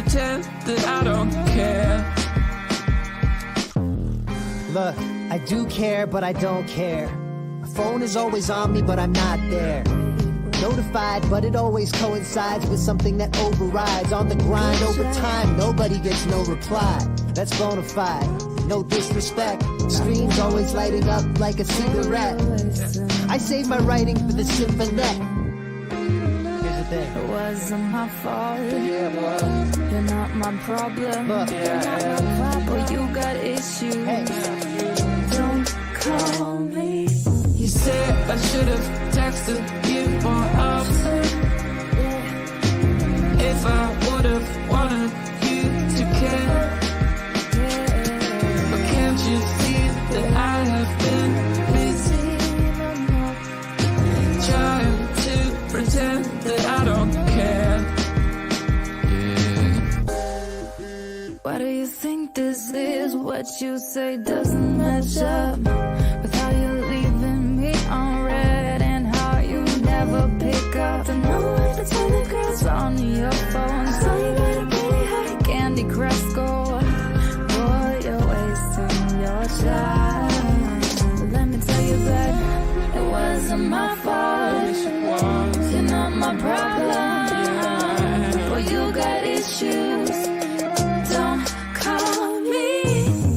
pretend that I don't care. Look, I do care, but I don't care. My phone is always on me, but I'm not there. Notified, but it always coincides with something that overrides. On the grind over time, nobody gets no reply. That's bona fide, no disrespect. Screen's always lighting up like a cigarette. I save my writing for the symphonette. Here's the thing. It wasn't my fault. Yeah, boy. You're not my problem. Look, But you got issues. hey. Don't call me. You said I should have texted you more often. If I would have wanted you to care. But can't you see that I have been busy trying to pretend that I don't care? Why do you think this is? What you say doesn't match up with how you're leaving me on red and how you never pick up the number that's on the girls on your phone. So you got a pretty high Candy Crush score. Boy, you're wasting your time. Let me tell you that it wasn't my fault. You're not my problem. Boy, you got issues. Don't call me.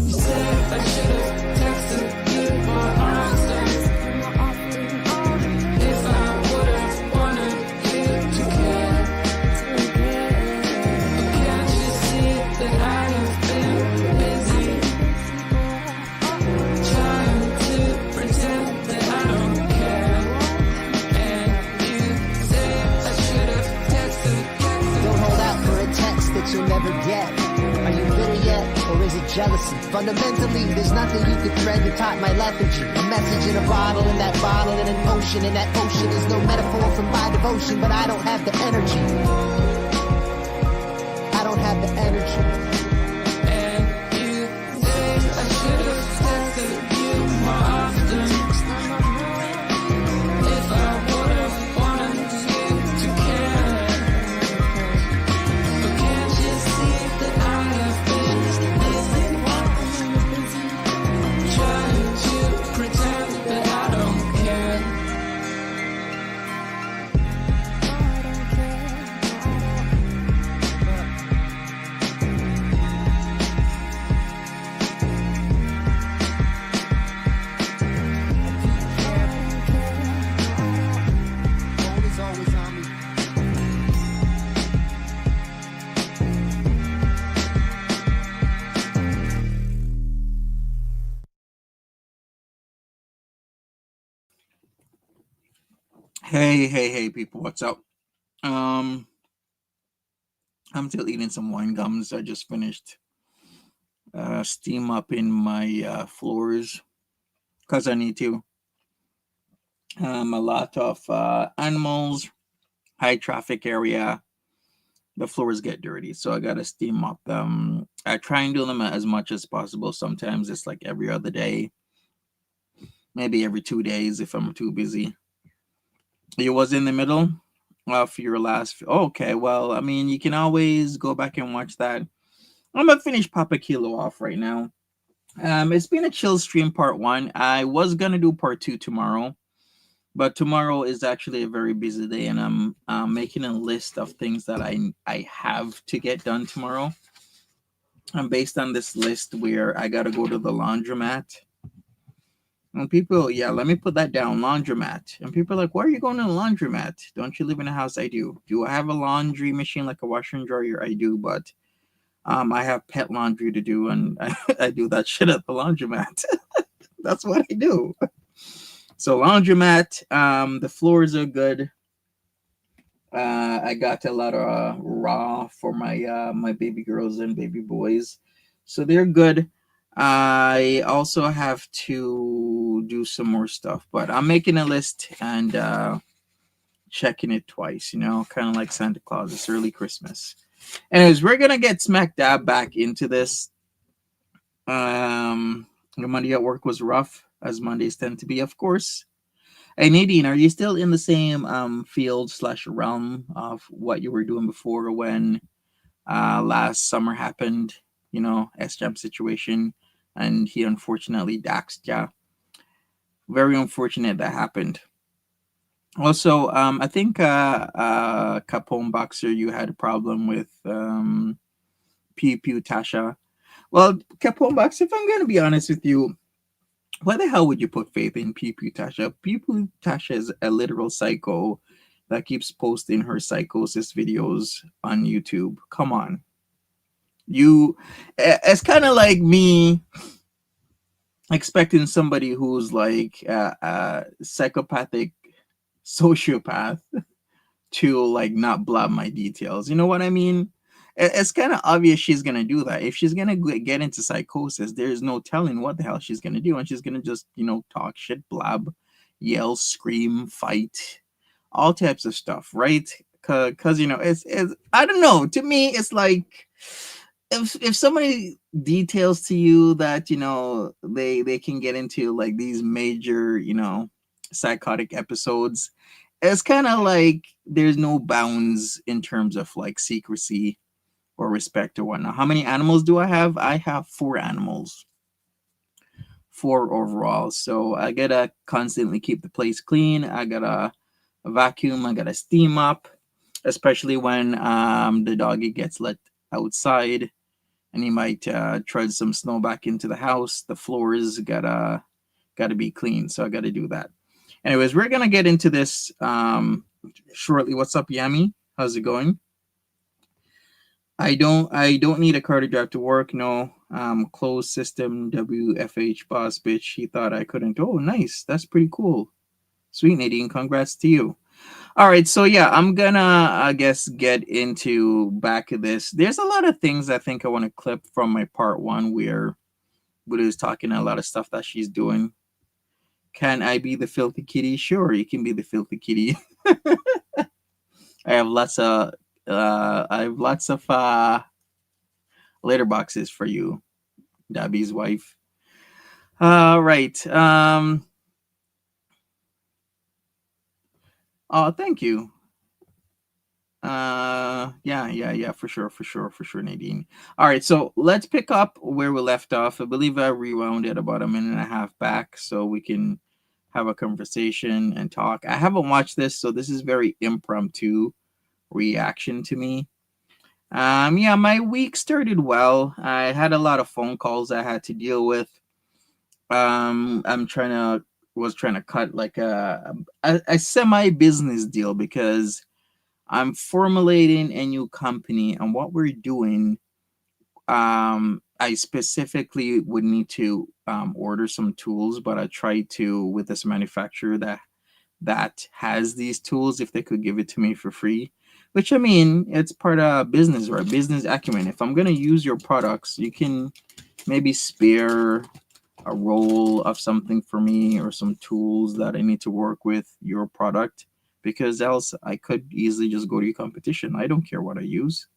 You said I should have texted you more often. If I would have wanted you to care. But can't you see that I have been busy trying to pretend that I don't care? And you say I should have texted. Don't hold out for a text that you'll never get. Are you bitter yet, or is it jealousy? Fundamentally, there's nothing you could thread to top my lethargy. A message in a bottle, in that bottle in an ocean. And that ocean is no metaphor for my devotion, but I don't have the energy. I don't have the energy. And you say I should have texted you more often. If I would have wanted you to care. But can't you see that I have been busy trying to pretend that I don't care? Phone is always on me. Hey, people, what's up? I'm still eating some wine gums. I just finished steam up in my floors because I need to. A lot of animals, high traffic area, the floors get dirty, so I gotta steam up them. I try and do them as much as possible. Sometimes it's like every other day, maybe every 2 days if I'm too busy. You was in the middle of your last. Okay, well, I mean, you can always go back and watch that. I'm gonna finish Papa Kilo off right now. It's been a chill stream part 1. I was gonna do part 2 tomorrow, but tomorrow is actually a very busy day, and I'm making a list of things that I have to get done tomorrow. And based on this list, where I gotta go to the laundromat. And people, yeah, let me put that down, laundromat. And people are like, why are you going to the laundromat? Don't you live in a house? I do. Do I have a laundry machine like a washer and dryer? I do, but I have pet laundry to do, and I do that shit at the laundromat. That's what I do. So laundromat, the floors are good. I got a lot of raw for my my baby girls and baby boys, so they're good. I also have to do some more stuff, but I'm making a list and checking it twice, kind of like Santa Claus. It's early Christmas. Anyways, we're gonna get smack dab back into this. The Monday at work was rough, as Mondays tend to be, of course. Hey Nadine, are you still in the same field / realm of what you were doing before when last summer happened, SJAM situation, and he unfortunately daxed. Yeah, very unfortunate that happened. Also, I think Capone Boxer, you had a problem with Pew Pew Tasha. Well, Capone Boxer, if I'm gonna be honest with you, why the hell would you put faith in Pew Pew Tasha? Pew Pew Tasha is a literal psycho that keeps posting her psychosis videos on YouTube. Come on, it's kind of like me expecting somebody who's like a psychopathic sociopath to like not blab my details. You know what I mean? It's kind of obvious she's gonna do that. If she's gonna get into psychosis, there's no telling what the hell she's gonna do, and she's gonna just talk shit, blab, yell, scream, fight, all types of stuff, right? Cause it's I don't know. To me, it's like if somebody details to you that they can get into like these major psychotic episodes, it's kind of like there's no bounds in terms of like secrecy or respect or whatnot. How many animals do I have? I have 4 animals, 4 overall. So I gotta constantly keep the place clean. I gotta vacuum. I gotta steam up, especially when the doggy gets let outside and he might tread some snow back into the house. The floors gotta be clean, so I gotta do that. Anyways, we're gonna get into this shortly. What's up, Yami? How's it going? I don't need a car to drive to work. No. Closed system WFH boss bitch. He thought I couldn't. Oh, nice. That's pretty cool. Sweet, Nadine. Congrats to you. All right, so yeah, I'm gonna I guess get into back of this. There's a lot of things I think I want to clip from my part 1 where Buddha is talking a lot of stuff that she's doing. Can I be the filthy kitty? Sure, you can be the filthy kitty. I have lots of litter boxes for you, Dabby's wife. Right. Oh, thank you. Yeah, for sure, Nadine. All right, so let's pick up where we left off. I believe I rewound it about a minute and a half back so we can have a conversation and talk. I haven't watched this, so this is very impromptu reaction to me. Yeah, my week started well. I had a lot of phone calls I had to deal with. I'm was trying to cut like a semi business deal because I'm formulating a new company, and what we're doing, I specifically would need to order some tools, but I tried to with this manufacturer that has these tools if they could give it to me for free. Which I mean, it's part of business, right? Business acumen. If I'm gonna use your products, you can maybe spare a roll of something for me or some tools that I need to work with your product, because else I could easily just go to your competition. I don't care what I use.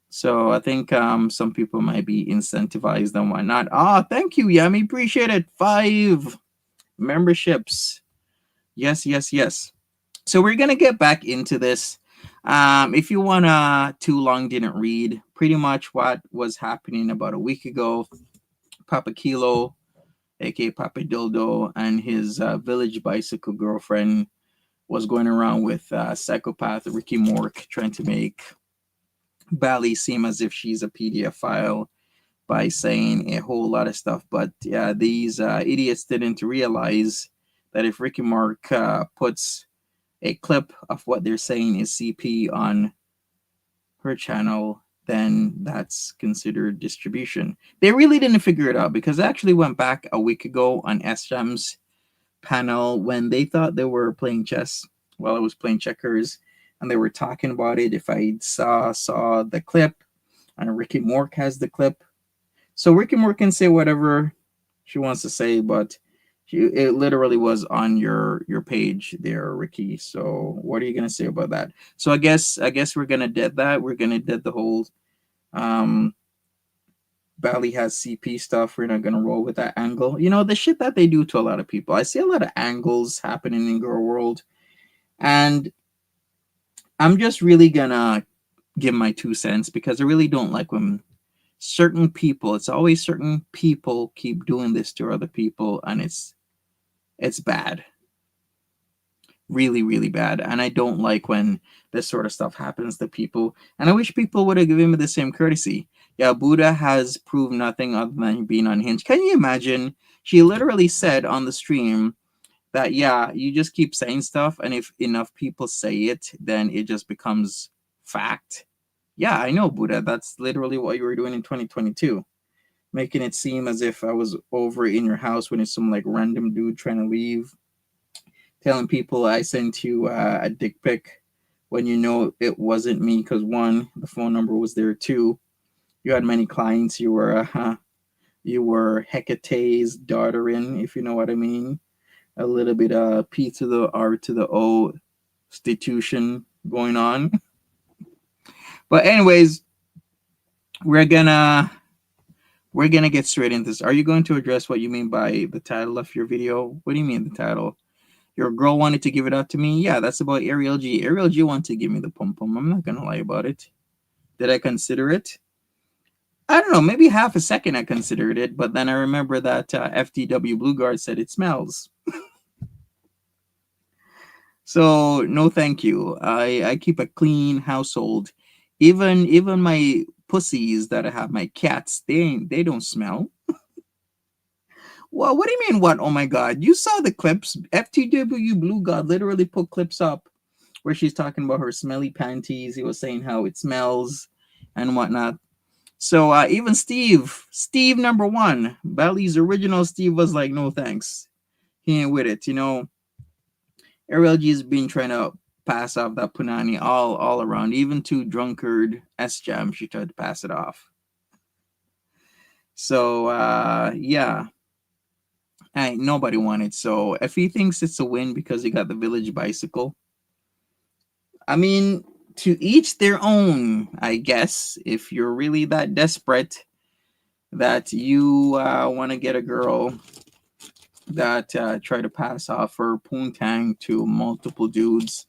So I think some people might be incentivized and whatnot. Thank you, Yami. Appreciate it. 5 memberships. Yes. So we're gonna get back into this. If you wanna too long didn't read, pretty much what was happening about a week ago, Papa Kilo, aka Papa Dildo, and his village bicycle girlfriend was going around with psychopath Ricky Mork, trying to make Bally seem as if she's a PDF file by saying a whole lot of stuff. But yeah, these idiots didn't realize that if Ricky Mork puts a clip of what they're saying is CP on her channel, then that's considered distribution. They really didn't figure it out, because I actually went back a week ago on SJAM's panel when they thought they were playing chess while I was playing checkers, and they were talking about it. If I saw the clip, and Ricky Mork has the clip, so Ricky Mork can say whatever she wants to say, but it literally was on your page there, Ricky. So what are you gonna say about that? So I guess we're gonna dead that. We're gonna dead the whole Bally has CP stuff. We're not gonna roll with that angle. The shit that they do to a lot of people. I see a lot of angles happening in girl world, and I'm just really gonna give my 2 cents, because I really don't like when certain people, it's always certain people, keep doing this to other people, and it's bad. Really, really bad. And I don't like when this sort of stuff happens to people. And I wish people would have given me the same courtesy. Yeah, Buddha has proved nothing other than being unhinged. Can you imagine? She literally said on the stream that, yeah, you just keep saying stuff, and if enough people say it, then it just becomes fact. Yeah, I know, Buddha. That's literally what you were doing in 2022. Making it seem as if I was over in your house when it's some like random dude trying to leave, telling people I sent you a dick pic when you know it wasn't me, because one, the phone number was there. Two, you had many clients. You were Hecate's daughter in, if you know what I mean. A little bit of P to the R to the O institution going on. But anyways, we're gonna get straight into this. Are you going to address what you mean by the title of your video? What do you mean the title? Your girl wanted to give it out to me. Yeah, that's about Ariel G. Ariel G wanted to give me the pum pum. I'm not gonna lie about it. Did I consider it? I don't know. Maybe half a second I considered it, but then I remember that FTW Blue Guard said it smells. So no, thank you. I keep a clean household. Even my pussies that I have, my cats, they don't smell. Well, what do you mean? What? Oh my God! You saw the clips. FTW Blue God literally put clips up where she's talking about her smelly panties. He was saying how it smells and whatnot. So even Steve number one, Bally's original Steve was like, no thanks. He ain't with it. You know, Ariel G's been trying to pass off that punani all around. Even to drunkard S Jam, she tried to pass it off. So yeah. Nobody wanted. So if he thinks it's a win because he got the village bicycle, I mean, to each their own, I guess. If you're really that desperate that you want to get a girl that try to pass off her poontang to multiple dudes,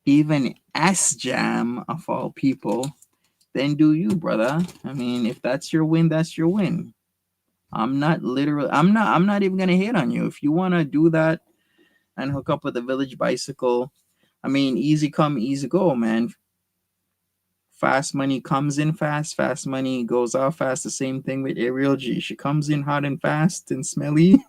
even S Jam of all people, then do you, brother. I mean, if that's your win, that's your win. I'm not even gonna hate on you. If you wanna do that and hook up with the village bicycle, I mean, easy come, easy go, man. Fast money comes in fast, fast money goes out fast. The same thing with Ariel G. She comes in hot and fast and smelly.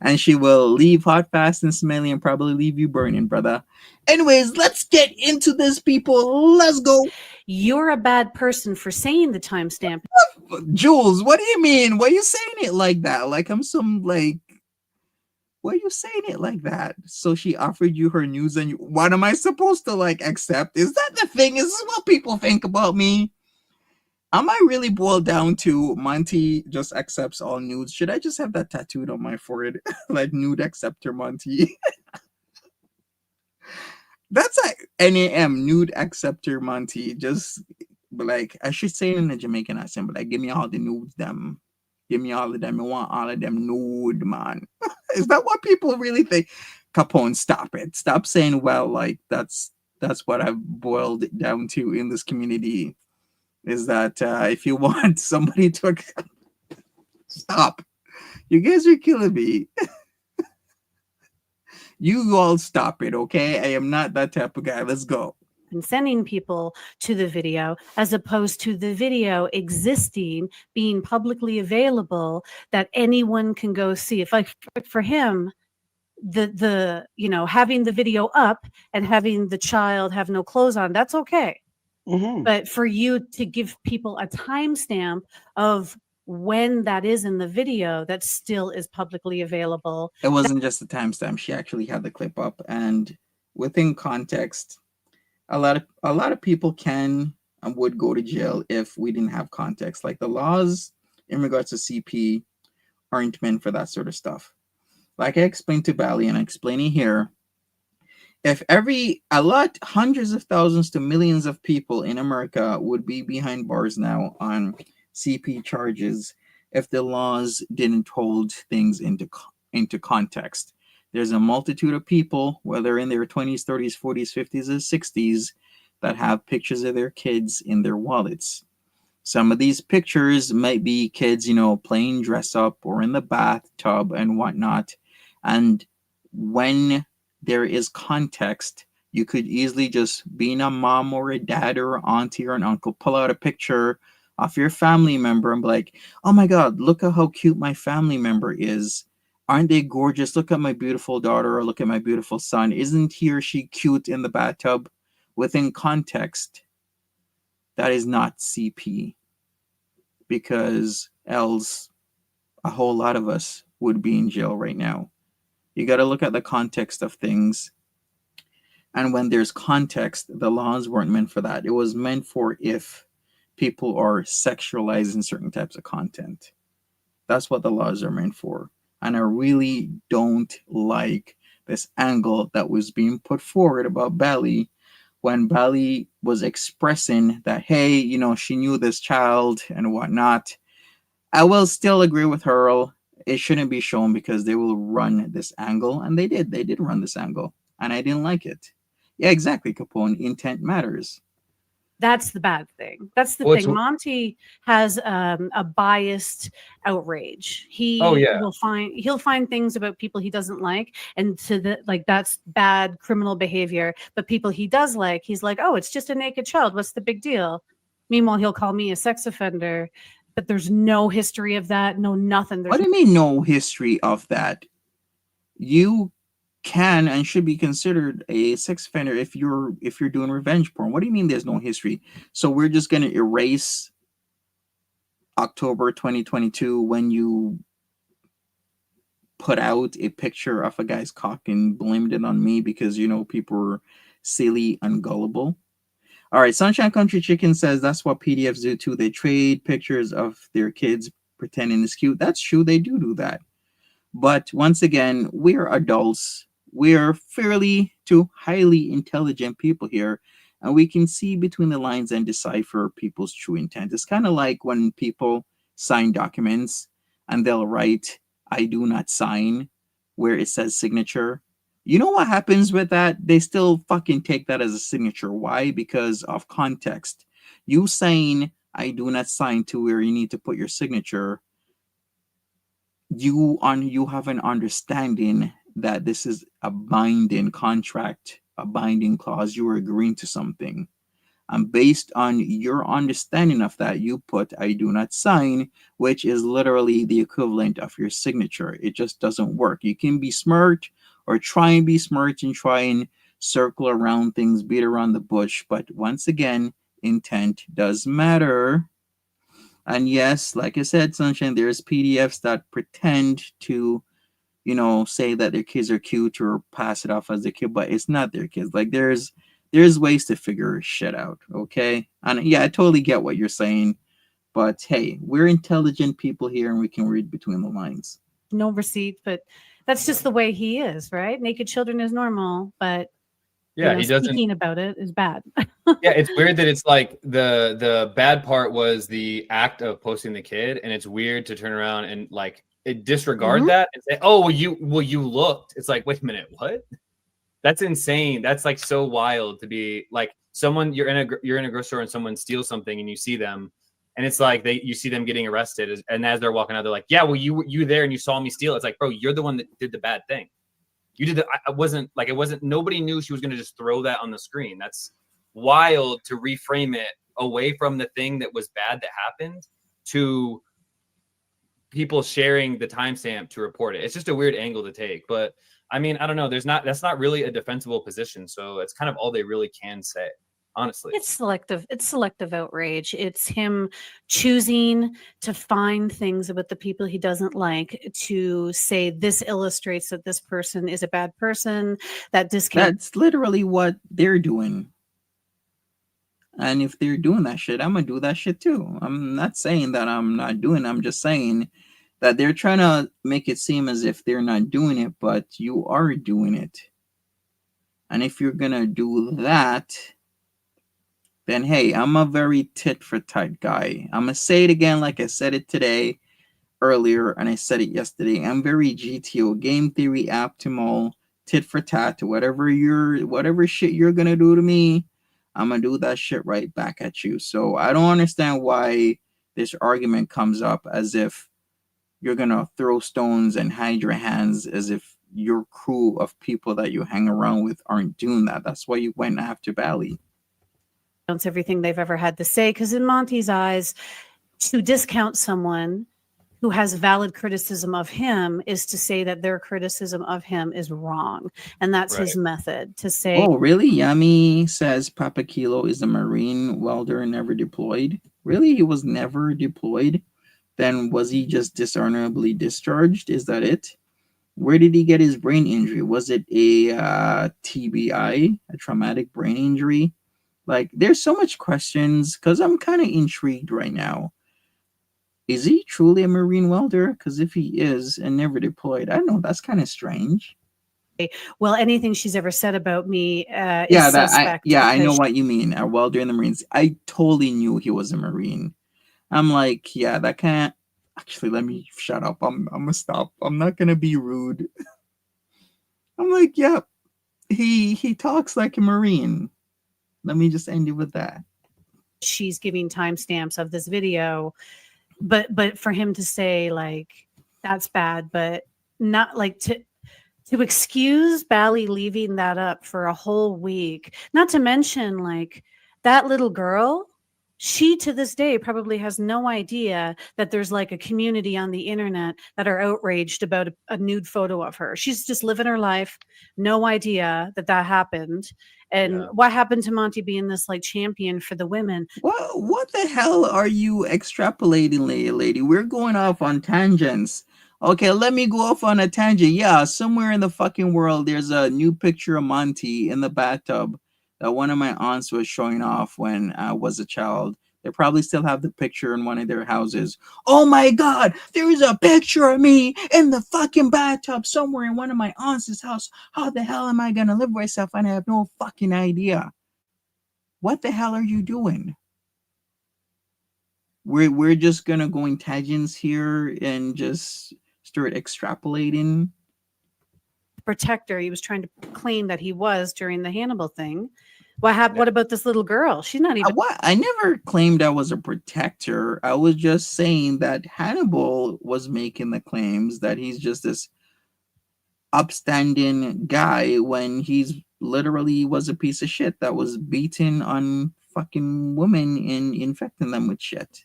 And she will leave hot, fast, and smelly and probably leave you burning, brother. Anyways, let's get into this, people. Let's go. You're a bad person for saying the timestamp. Jules, what do you mean? Why are you saying it like that? Like I'm some like, why are you saying it like that? So she offered you her news and what am I supposed to like accept? Is that the thing? Is this what people think about me? Am I really boiled down to Monty just accepts all nudes? Should I just have that tattooed on my forehead? Like nude acceptor Monty. That's like NAM, nude acceptor Monty. Just like I should say it in a Jamaican accent, but like give me all the nudes, them. Give me all of them. I want all of them nude, man. Is that what people really think? Capone, stop it. Stop saying, well, like that's what I've boiled it down to in this community. Is that if you want somebody to stop, you guys are killing me. You all stop it, okay? I am not that type of guy. Let's go. And sending people to the video, as opposed to the video existing, being publicly available, that anyone can go see. If like for him, the having the video up and having the child have no clothes on, that's okay. Mm-hmm. But for you to give people a timestamp of when that is in the video that still is publicly available. It wasn't just a timestamp. She actually had the clip up, and within context, a lot of people can and would go to jail if we didn't have context. Like the laws in regards to CP aren't meant for that sort of stuff. Like I explained to Bally and I explain it here. If hundreds of thousands to millions of people in America would be behind bars now on CP charges if the laws didn't hold things into context. There's a multitude of people, whether in their 20s, 30s, 40s, 50s, or 60s, that have pictures of their kids in their wallets. Some of these pictures might be kids, playing dress up or in the bathtub and whatnot. And when there is context, you could easily just, being a mom or a dad or an auntie or an uncle, pull out a picture of your family member and be like, oh my God, look at how cute my family member is. Aren't they gorgeous? Look at my beautiful daughter, or look at my beautiful son. Isn't he or she cute in the bathtub? Within context, that is not CP, because else a whole lot of us would be in jail right now. You got to look at the context of things. And when there's context, the laws weren't meant for that. It was meant for if people are sexualizing certain types of content. That's what the laws are meant for. And I really don't like this angle that was being put forward about Bally, when Bally was expressing that, hey, she knew this child and whatnot. I will still agree with her. It shouldn't be shown because they will run this angle. And they did. They did run this angle. And I didn't like it. Yeah, exactly, Capone. Intent matters. That's the bad thing. That's the Well, thing. Monty has a biased outrage. Oh, yeah. He'll find things about people he doesn't like, and that's bad criminal behavior. But people he does like, he's like, oh, it's just a naked child. What's the big deal? Meanwhile, he'll call me a sex offender, but there's no history of that. No, nothing. What do you mean no history of that? You can and should be considered a sex offender if you're doing revenge porn. What do you mean there's no history? So we're just going to erase October 2022 when you put out a picture of a guy's cock and blamed it on me because people were silly and gullible? All right, Sunshine Country Chicken says that's what PDFs do too. They trade pictures of their kids pretending it's cute. That's true, they do that. But once again, we're adults. We're fairly to highly intelligent people here, and we can see between the lines and decipher people's true intent. It's kind of like when people sign documents and they'll write, I do not sign, where it says signature. You know what happens with that? They still fucking take that as a signature. Why? Because of context. You saying, I do not sign, to where you need to put your signature, you have an understanding that this is a binding contract, a binding clause. You are agreeing to something. And based on your understanding of that, you put, I do not sign, which is literally the equivalent of your signature. It just doesn't work. You can be smart or try and be smart and try and circle around things, beat around the bush. But once again, intent does matter. And yes, like I said, Sunshine, there's PDFs that pretend to, say that their kids are cute or pass it off as their kid, but it's not their kids. Like there's ways to figure shit out, okay? And yeah, I totally get what you're saying, but hey, we're intelligent people here and we can read between the lines. No receipt, but that's just the way he is, right? Naked children is normal, but yeah, he doesn't. Speaking about it is bad. Yeah, it's weird that it's like the bad part was the act of posting the kid, and it's weird to turn around and like disregard that and say, oh, you looked. It's like, wait a minute, what? That's insane. That's like so wild to be like someone you're in a grocery store and someone steals something and you see them and it's like you see them getting arrested, and as they're walking out, they're like, yeah, well, you there and you saw me steal. It's like, bro, you're the one that did the bad thing. You did it wasn't. Nobody knew she was going to just throw that on the screen. That's wild to reframe it away from the thing that was bad that happened to people sharing the timestamp to report it. It's just a weird angle to take. But I mean, I don't know. That's not really a defensible position. So it's kind of all they really can say, honestly. It's selective outrage. It's him choosing to find things about the people he doesn't like to say this illustrates that this person is a bad person. That's literally what they're doing. And if they're doing that shit, I'm gonna do that shit too. I'm not saying that I'm not doing it. I'm just saying that they're trying to make it seem as if they're not doing it, but you are doing it. And if you're gonna do that, then hey, I'm a very tit for tat guy. I'm gonna say it again like I said it today, earlier, and I said it yesterday. I'm very GTO, game theory, optimal, tit for tat. Whatever shit you're gonna do to me, I'm gonna do that shit right back at you. So I don't understand why this argument comes up as if you're gonna throw stones and hide your hands, as if your crew of people that you hang around with aren't doing that. That's why you went after Bally. Everything they've ever had to say, because in Monty's eyes, to discount someone who has valid criticism of him is to say that their criticism of him is wrong, and that's his method to say. Oh, really? Yami says Papa Kilo is a Marine welder never deployed. Really? He was never deployed? Then was he just dishonorably discharged? Is that it? Where did he get his brain injury? Was it a TBI, a traumatic brain injury? Like, there's so much questions because I'm kind of intrigued right now. Is he truly a Marine welder? Because if he is and never deployed, I don't know. That's kind of strange. Well, anything she's ever said about me Yeah, is suspect. I know what you mean. A welder in the Marines. I totally knew he was a Marine. I'm like, yeah, that can't. Actually, let me shut up. I'm gonna stop. I'm not gonna be rude. I'm like, yeah, he talks like a Marine. Let me just end it with that. She's giving timestamps of this video, but for him to say like that's bad, but not like to excuse Bally leaving that up for a whole week, not to mention like that little girl, she to this day probably has no idea that there's like a community on the internet that are outraged about a nude photo of her. She's just living her life, no idea that happened. And what happened to Monty being this like champion for the women? What the hell are you extrapolating, lady? We're going off on tangents. Okay, let me go off on a tangent. Yeah, somewhere in the fucking world, there's a new picture of Monty in the bathtub that one of my aunts was showing off when I was a child. They probably still have the picture in one of their houses. Oh my God, there's a picture of me in the fucking bathtub somewhere in one of my aunt's house. How the hell am I going to live with myself? And I have no fucking idea. What the hell are you doing? We're just going to go in tangents here and just start extrapolating. Protector, he was trying to claim that he was during the Hannibal thing. What about this little girl? She's not even. I never claimed I was a protector. I was just saying that Hannibal was making the claims that he's just this upstanding guy when he's literally was a piece of shit that was beating on fucking women and infecting them with shit,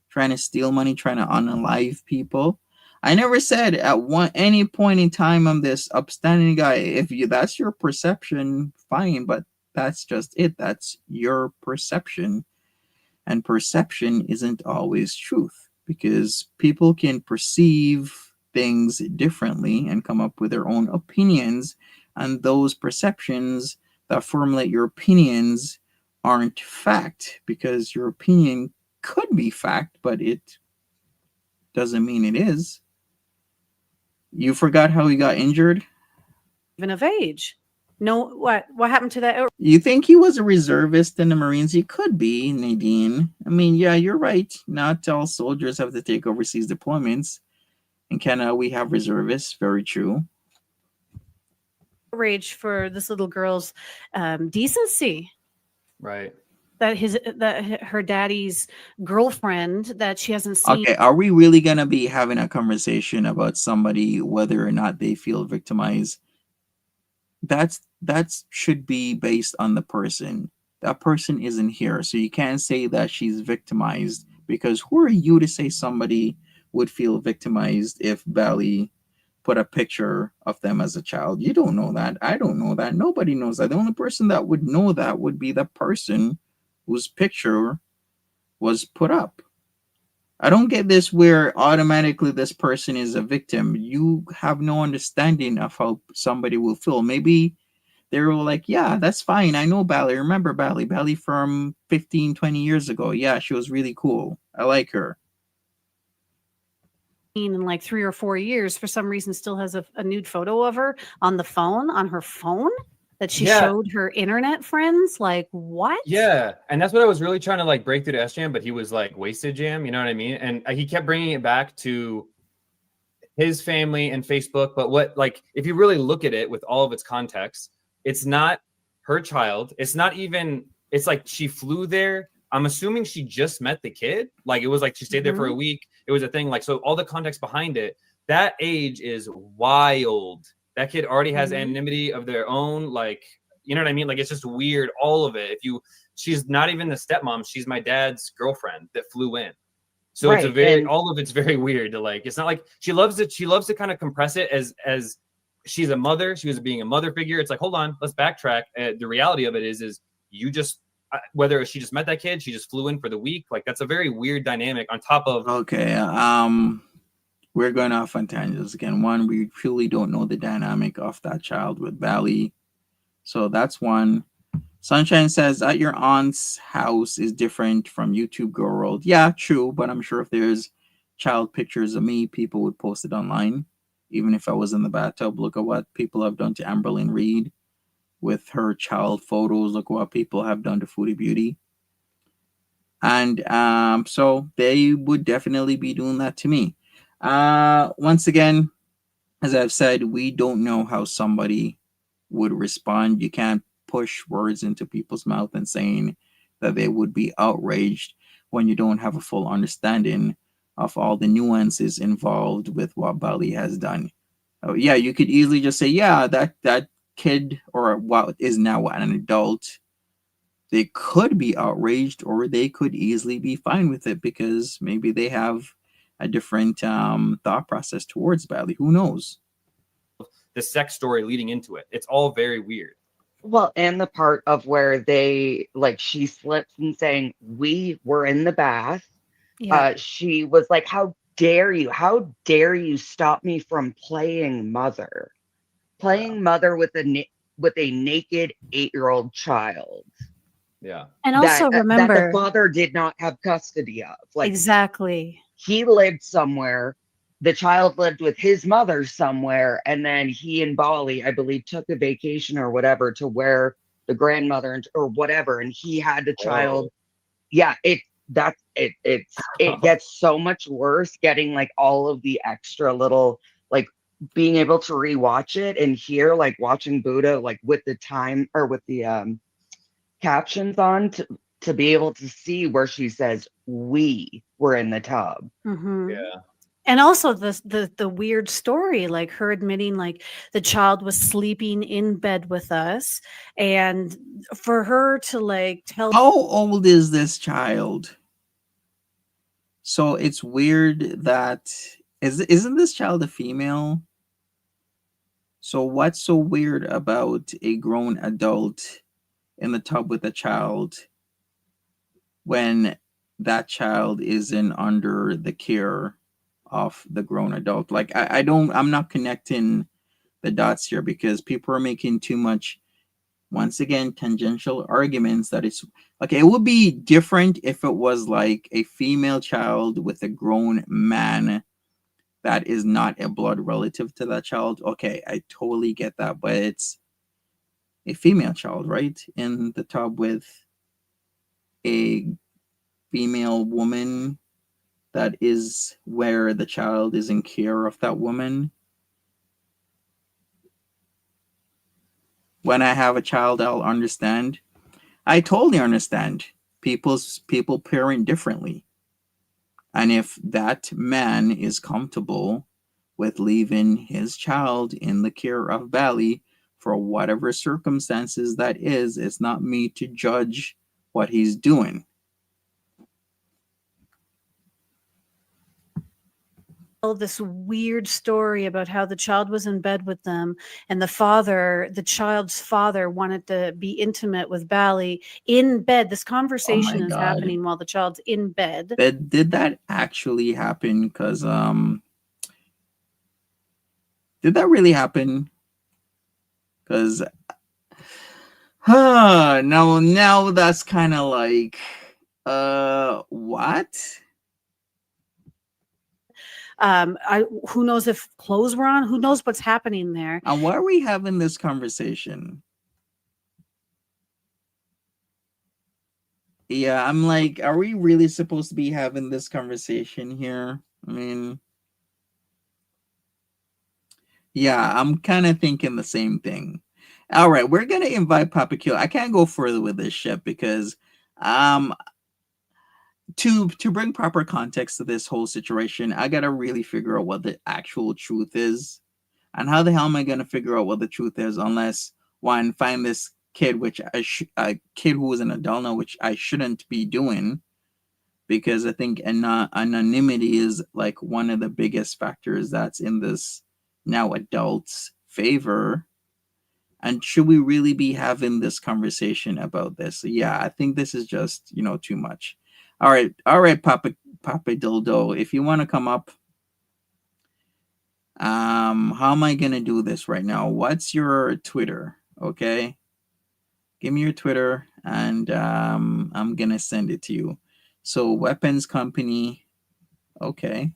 trying to steal money, trying to unalive people. I never said at any point in time I'm this upstanding guy. If that's your perception, fine, but that's just it. That's your perception. And perception isn't always truth because people can perceive things differently and come up with their own opinions. And those perceptions that formulate your opinions aren't fact because your opinion could be fact, but it doesn't mean it is. You forgot how he got injured? Even of age. No, what happened to that? You think he was a reservist in the Marines? He could be, Nadine. I mean, yeah, you're right. Not all soldiers have to take overseas deployments. In Canada, we have reservists. Very true. Outrage for this little girl's decency. Right. That her daddy's girlfriend that she hasn't seen. Okay, are we really gonna be having a conversation about somebody whether or not they feel victimized? That should be based on the person. That person isn't here, so you can't say that she's victimized because who are you to say somebody would feel victimized if Bally put a picture of them as a child? You don't know that. I don't know that. Nobody knows that. The only person that would know that would be the person whose picture was put up. I don't get this where automatically this person is a victim. You have no understanding of how somebody will feel. Maybe they were like, yeah, that's fine. I know Bally. Remember Bally? Bally from 15, 20 years ago. Yeah, she was really cool. I like her. In like 3 or 4 years, for some reason, still has a nude photo of her on her phone that she showed her internet friends. Like, what? Yeah, and that's what I was really trying to like break through to SJam, but he was like wasted jam, you know what I mean? And he kept bringing it back to his family and Facebook. But what, like, if you really look at it with all of its context, it's not her child. It's not even it's like she flew there. I'm assuming she just met the kid. Like it was like she stayed there for a week. It was a thing. Like, so all the context behind it, that age is wild. That kid already has anonymity of their own. Like, you know what I mean? Like, it's just weird. All of it. She's not even the stepmom. She's my dad's girlfriend that flew in. So it's all of it's very weird to like, it's not like she loves it. She loves to kind of compress it as she's a mother. She was being a mother figure. It's like, hold on, let's backtrack. The reality of it is you just, whether she just met that kid, she just flew in for the week. Like that's a very weird dynamic on top of. Okay. We're going off on tangents again. One, we truly don't know the dynamic of that child with Bally. So that's one. Sunshine says at your aunt's house is different from YouTube Girl World. Yeah, true. But I'm sure if there's child pictures of me, people would post it online. Even if I was in the bathtub, look at what people have done to Amberlyn Reed with her child photos. Look what people have done to Foodie Beauty. And so they would definitely be doing that to me. Once again, as I've said, we don't know how somebody would respond. You can't push words into people's mouth and saying that they would be outraged when you don't have a full understanding of all the nuances involved with what Bali has done. Yeah, you could easily just say, yeah, that kid or what is now an adult, they could be outraged or they could easily be fine with it because maybe they have a different thought process towards Bali. Who knows? The sex story leading into it. It's all very weird. Well, and the part of where they like she slips and saying we were in the bath. Yeah. She was like, how dare you stop me from playing mother with a naked 8-year-old child. Yeah. And also remember that the father did not have custody of. Like exactly. He lived somewhere. The child lived with his mother somewhere, and then he and Bali, I believe, took a vacation or whatever to where the grandmother or whatever, and he had the child. Yeah, it gets so much worse getting like all of the extra little like being able to rewatch it and hear like watching Buddha like with the time or with the captions on to be able to see where she says we were in the tub. Yeah. And also the weird story, like her admitting like the child was sleeping in bed with us, and for her to like tell. How old is this child? So it's weird that isn't this child a female? So what's so weird about a grown adult in the tub with a child when that child isn't under the care of the grown adult? Like I'm not connecting the dots here because people are making too much, once again, tangential arguments that it's okay. It would be different if it was like a female child with a grown man that is not a blood relative to that child. Okay, I totally get that, but it's a female child, right? In the tub with a female woman that is where the child is in care of that woman. When I have a child, I'll understand. I totally understand. People parent differently. And if that man is comfortable with leaving his child in the care of Bali for whatever circumstances that is, it's not me to judge what he's doing. This weird story about how the child was in bed with them and the child's father wanted to be intimate with Bali in bed. This conversation is happening while the child's in bed. Did that actually happen? Because did that really happen? Because now that's kind of like what? Who knows if clothes were on? Who knows what's happening there? And why are we having this conversation? Yeah, I'm like, are we really supposed to be having this conversation here? I mean, yeah, I'm kind of thinking the same thing. All right, we're gonna invite Papa Kill. I can't go further with this ship because um to bring proper context to this whole situation, I gotta really figure out what the actual truth is. And how the hell am I gonna figure out what the truth is unless one find this kid, which a kid who is an adult now, which I shouldn't be doing, because I think anonymity is like one of the biggest factors that's in this now adults' favor. And should we really be having this conversation about this? Yeah, I think this is just too much. All right, Papa Dildo, if you want to come up, how am I gonna do this right now? What's your Twitter? Okay, give me your Twitter, and I'm gonna send it to you. So weapons company, okay.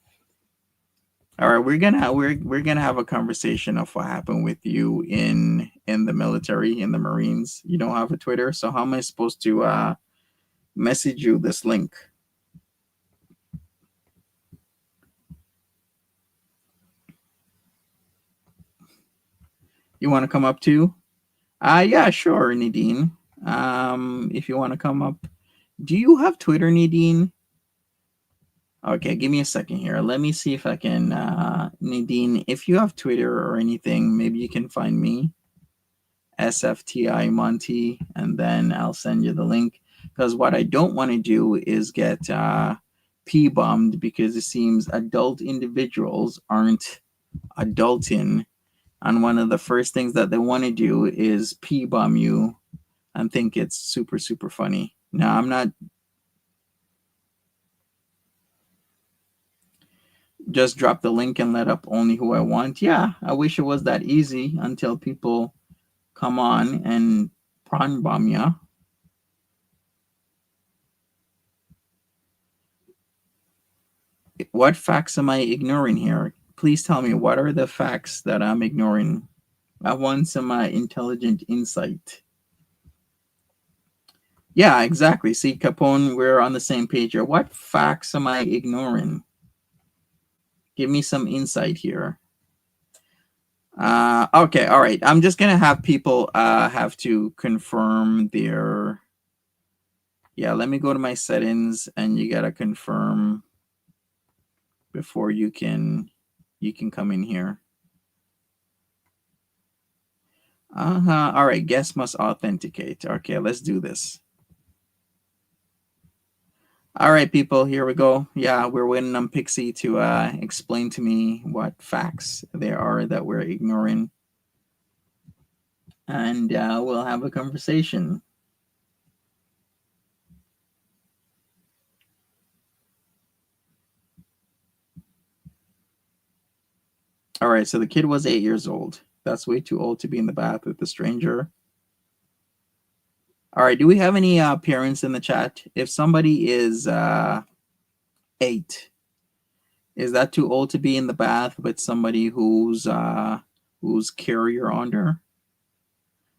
All right, we're gonna have a conversation of what happened with you in the military, in the Marines. You don't have a Twitter, so how am I supposed to message you this link? You want to come up too? Yeah, sure, Nadine. If you want to come up, do you have Twitter, Nadine? Okay, give me a second here. Let me see if I can, Nadine, if you have Twitter or anything, maybe you can find me, SFTI Monty, and then I'll send you the link. Because what I don't want to do is get P-bombed, because it seems adult individuals aren't adulting. And one of the first things that they want to do is P-bomb you and think it's super, super funny. Now, I'm not just drop the link and let up only who I want. Yeah, I wish it was that easy until people come on and prawn bomb ya. What facts am I ignoring here? Please tell me, what are the facts that I'm ignoring? I want some intelligent insight. Yeah, exactly. See, Capone, we're on the same page here. What facts am I ignoring? Give me some insight here. Okay, all right. I'm just gonna have people have to confirm their. Yeah, let me go to my settings, and you gotta confirm before you can come in here. All right, guest must authenticate. Okay, let's do this. All right, people, here we go. Yeah, we're waiting on Pixie to explain to me what facts there are that we're ignoring. And we'll have a conversation. All right, so the kid was 8 years old. That's way too old to be in the bath with a stranger. All right, do we have any parents in the chat? If somebody is 8, is that too old to be in the bath with somebody who's carrier under?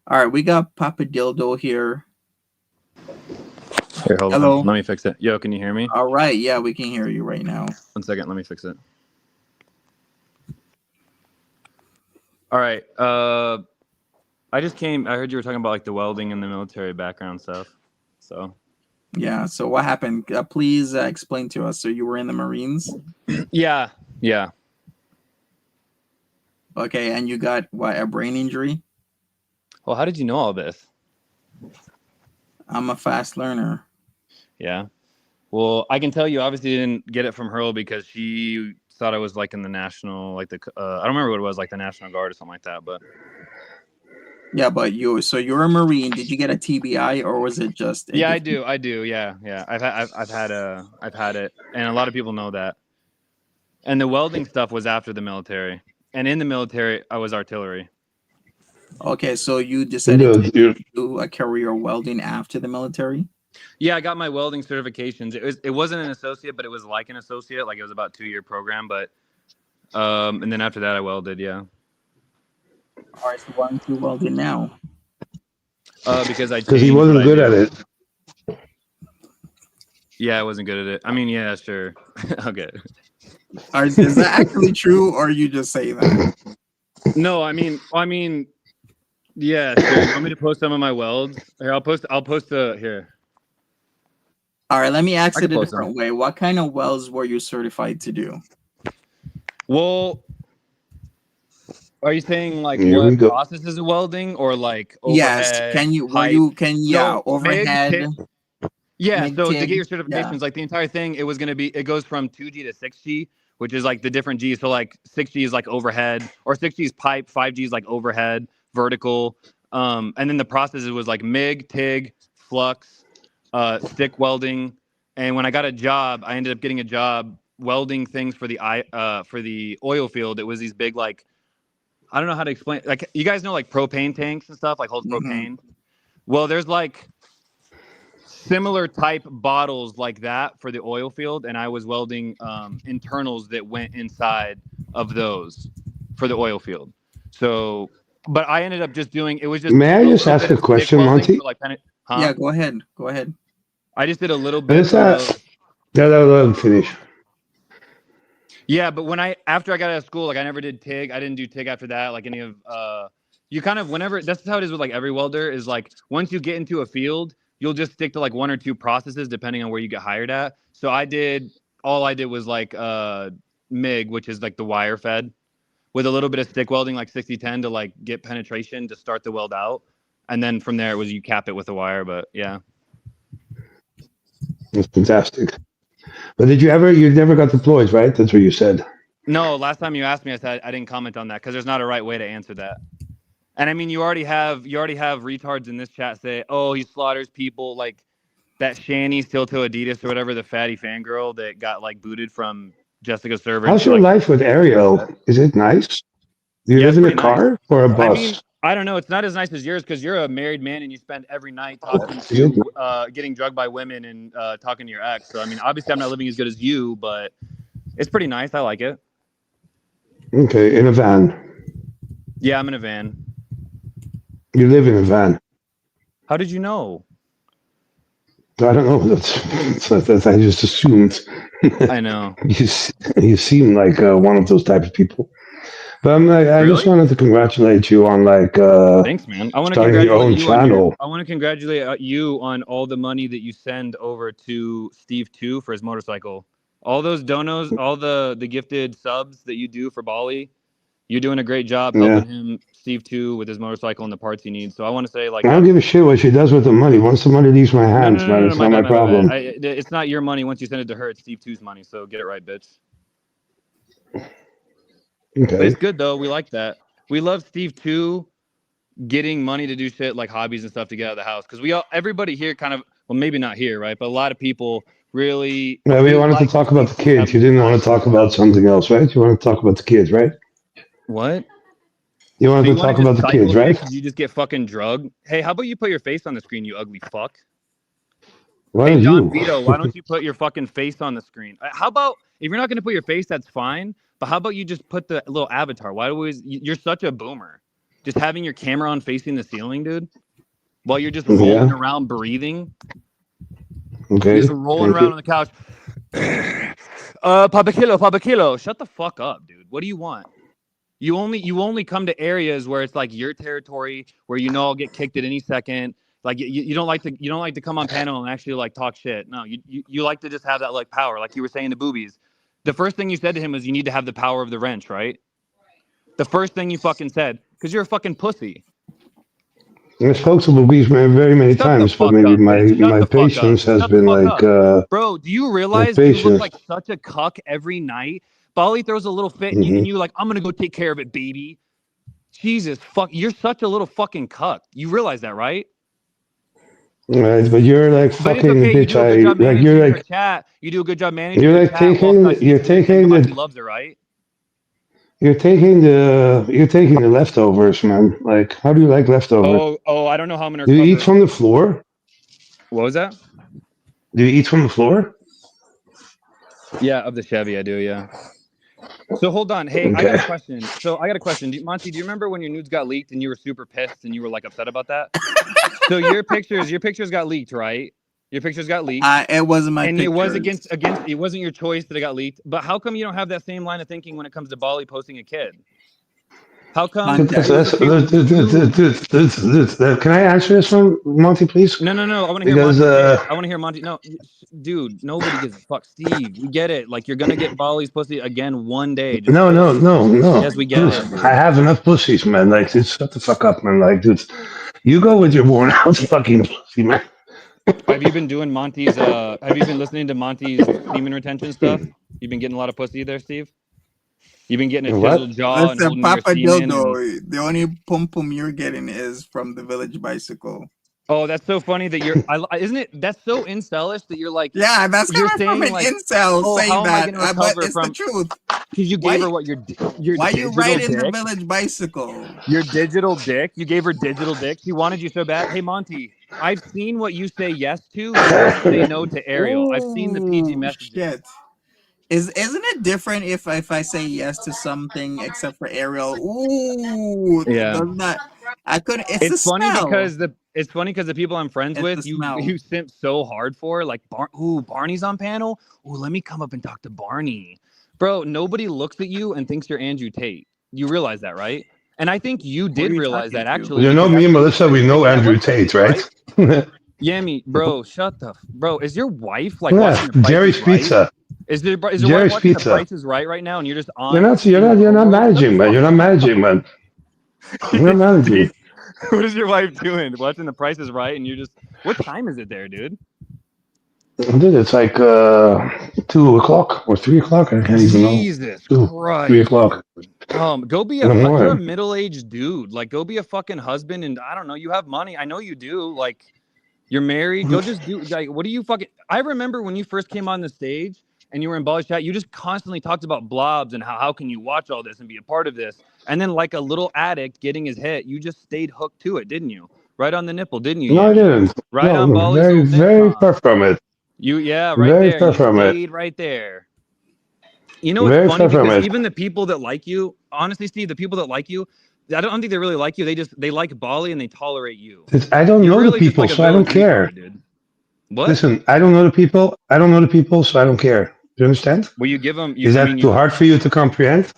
All right, we got Papa Dildo here. Here, hold Hello. on. Let me fix it. Yo, can you hear me? All right, yeah, we can hear you right now. 1 second. Let me fix it. All right. I heard you were talking about like the welding and the military background stuff. So. Yeah. So what happened? Please explain to us. So you were in the Marines? Yeah. Okay, and you got what, a brain injury? Well, how did you know all this? I'm a fast learner. Yeah. Well, I can tell you obviously didn't get it from Hurl because she thought I was like in the national, like I don't remember what it was, like the National Guard or something like that, but. Yeah, but you're a Marine. Did you get a TBI or was it just? Yeah, I do. Yeah. I've had it, and a lot of people know that. And the welding stuff was after the military, and in the military, I was artillery. Okay, so you decided to do a career welding after the military? Yeah, I got my welding certifications. It wasn't an associate, but it was like an associate. Like it was about a 2-year program, but and then after that, I welded. Yeah. All right, so why aren't you welding now? Because he wasn't good at it. Yeah, I wasn't good at it. I mean, yeah, sure. Okay. Is that actually true, or are you just saying that? No, I mean, Yeah, sure. You want me to post some of my welds? Here, I'll post the here. All right, let me ask I it can a post different way. What kind of welds were you certified to do? Well, are you saying like Here we what go. processes of welding or like Yes. overhead Can you? Were pipe? you? Yeah, So MIG, overhead, TIG. Yeah, MIG, so to get TIG. your Yeah. certifications, like the entire thing, it goes from 2G to 6G, which is like the different Gs. So like 6G is like overhead, or 6G is pipe, 5G is like overhead, vertical. And then the processes was like MIG, TIG, flux, stick welding. And when I got a job, I ended up getting a job welding things for the oil field. It was these big like, I don't know how to explain. Like you guys know like propane tanks and stuff, like holds Mhm. propane. Well, there's like similar type bottles like that for the oil field, and I was welding internals that went inside of those for the oil field. So, but I ended up just doing it was just May I a just little ask bit a of stick question, welding Monty? for like Yeah. Go ahead. Go ahead. I just did a little bit Let's of let him finish. yeah, but after I got out of school, like I never did TIG. I didn't do TIG after that. Like any of you kind of whenever that's how it is with like every welder is like once you get into a field, you'll just stick to like one or two processes depending on where you get hired at. So all I did was like MIG, which is like the wire fed, with a little bit of stick welding like 60-10 to like get penetration to start the weld out. And then from there it was you cap it with a wire, but yeah. That's fantastic. But you never got deployed, right? That's what you said. No, last time you asked me, I said I didn't comment on that because there's not a right way to answer that. And I mean, you already have retards in this chat say, "Oh, he slaughters people," like that Shani still to Adidas or whatever, the fatty fangirl that got like booted from Jessica's server. And How's she your like, life with Ariel? Is it nice? Do you yeah, live it's in a pretty nice. car or a I mean, bus? I don't know. It's not as nice as yours because you're a married man and you spend every night talking Is it? to getting drugged by women and talking to your ex. So I mean, obviously, I'm not living as good as you, but it's pretty nice. I like it. Okay, in a van. Yeah, I'm in a van. You live in a van. How did you know? I don't know. That's I just assumed. I know. You seem like one of those type of people. But I just Really? wanted to congratulate you on Thanks, man. I want to starting your congratulate own you on channel. I want to congratulate you on all the money that you send over to Steve 2 for his motorcycle. All those donos, all the gifted subs that you do for Bali, you're doing a great job Yeah. helping him, Steve 2, with his motorcycle and the parts he needs. So I want to say, like, I don't give a shit what she does with the money. Once the money leaves my hands, man, it's my not my bad, problem. It's not your money. Once you send it to her, it's Steve 2's money. So get it right, bitch. But Okay. it's good though. We like that. We love Steve 2 getting money to do shit like hobbies and stuff to get out of the house because everybody here kind of, well, maybe not here, right, but a lot of people really Yeah, we wanted to like talk about the Steve 2 kids. having You the didn't time want to to do talk his about house. something else, right? You want to talk about the kids, right? What? You So wanted you to want talk to about just the cycle kids, here right? because you just get fucking drugged? Hey, how about you put your face on the screen, you ugly fuck? Why Hey, don't Don you? Vito, why don't you put your fucking face on the screen? How about if you're not going to put your face, that's fine. But how about you just put the little avatar? Why always? You're such a boomer. Just having your camera on facing the ceiling, dude, while you're just rolling Yeah. around breathing. Okay. Just rolling Thank around you. on the couch. Papa Kilo. Shut the fuck up, dude. What do you want? You only come to areas where it's like your territory, where you know I'll get kicked at any second. Like you don't like to come on panel and actually like talk shit. No, you like to just have that like power, like you were saying to Boobies. The first thing you said to him was you need to have the power of the wrench, right? The first thing you fucking said, because you're a fucking pussy. I spoke to Louise very many Shut the times, but fuck maybe up, bitch. Shut my the fuck up. patience has Shut the been fuck like up. Bro, do you my realize you look patience. like such a cuck every night? Bali throws a little fit and Mm-hmm. you're like, I'm going to go take care of it, baby. Jesus, fuck. You're such a little fucking cuck. You realize that, right? Right, but you're like But it's fucking okay. You bitch. do a good job Like managing your chat. You do a good job managing you're your like chat while you're Sashimi and taking Gamaki the loves it, right? you're taking the leftovers, man. Like, how do you like leftovers? Oh, I don't know how I'm going to Do you eat recover. from the floor? What was that? Do you eat from the floor? Yeah, of the Chevy, I do, yeah. So hold on. Hey, I got a question. Monty, do you remember when your nudes got leaked and you were super pissed and you were like upset about that? So your pictures got leaked, right? Your pictures got leaked. It wasn't my and pictures. it was against it wasn't your choice that it got leaked. But how come you don't have that same line of thinking when it comes to Bali posting a kid? How come? Context. Can I answer this one, Monty, please? No. I want to hear Because Monty say it. I want to hear Monty. No, dude, nobody gives a fuck. Steve, we get it. Like, you're gonna get Bali's pussy again one day. Just no. Yes, we get Dude, it, dude. I have enough pussies, man. Like, dude, shut the fuck up, man. Like, dude, you go with your worn out fucking pussy, man. Have you been doing Monty's? Have you been listening to Monty's semen retention stuff? You've been getting a lot of pussy there, Steve. You've been getting a What? chiseled jaw and Listen, holding your Papa semen. Dildo, the only pum pum you're getting is from the Village Bicycle. Oh, that's so funny that you're. Isn't it? That's so incelish that you're like. Yeah, that's You're coming from saying, an like, incel oh, saying how am I that, gonna but recover it's from- the truth. Because you Why- gave her what your Why you digital riding the dick? Village Bicycle? Your digital dick. You gave her digital dick. She wanted you so bad. Hey, Monty, I've seen what you say yes to. You won't say no to Ariel. I've seen the PG Ooh, messages. Shit. Isn't it different if I say yes to something except for Ariel? Ooh, Yeah. does not. I couldn't. It's It's the funny smell. because the people I'm friends It's with, the you smell. simp so hard for, like, Barney's on panel. Ooh, let me come up and talk to Barney, bro. Nobody looks at you and thinks you're Andrew Tate. You realize that, right? And I think you did are you realize that, talking to? actually. You know, because me and after you Melissa, said we it, know that Andrew website, Tate, right? Yami, bro, shut the bro. Is your wife like Yeah, watching the Price Jerry's is Right? Pizza. Is your wife Jerry's watching Pizza. the Price is Right right now, and you're just on? You're not Girl World? managing, man. You're not managing, man. You're not managing. What is your wife doing? Watching the Price is Right, and you're just. What time is it there, dude? Dude, it's like 2 o'clock or 3 o'clock. I can't even know. Jesus 2, Christ. 3 o'clock. Go be In the you're a morning. middle-aged dude. Like, go be a fucking husband, and I don't know, you have money. I know you do. Like, you're married. Go just do, like, what do you fucking. I remember when you first came on the stage and you were in Ball's Chat, you just constantly talked about blobs and how can you watch all this and be a part of this. And then, like a little addict getting his hit, you just stayed hooked to it, didn't you? Right on the nipple, didn't you? No, I Yami? didn't. Right No, on Bally's very, little dick, very huh? far from it. Right Very there. far You from it. stayed right there. You know, it's Very funny far from because it. even the people that like you, honestly, Steve, the people that like you, I don't think they really like you. They like Bali and they tolerate you. I don't You're know really the just people, like a so I don't village care. retard, dude. What? Listen, I don't know the people. So I don't care. Do you understand? Will you give them? Is that too hard for you to comprehend?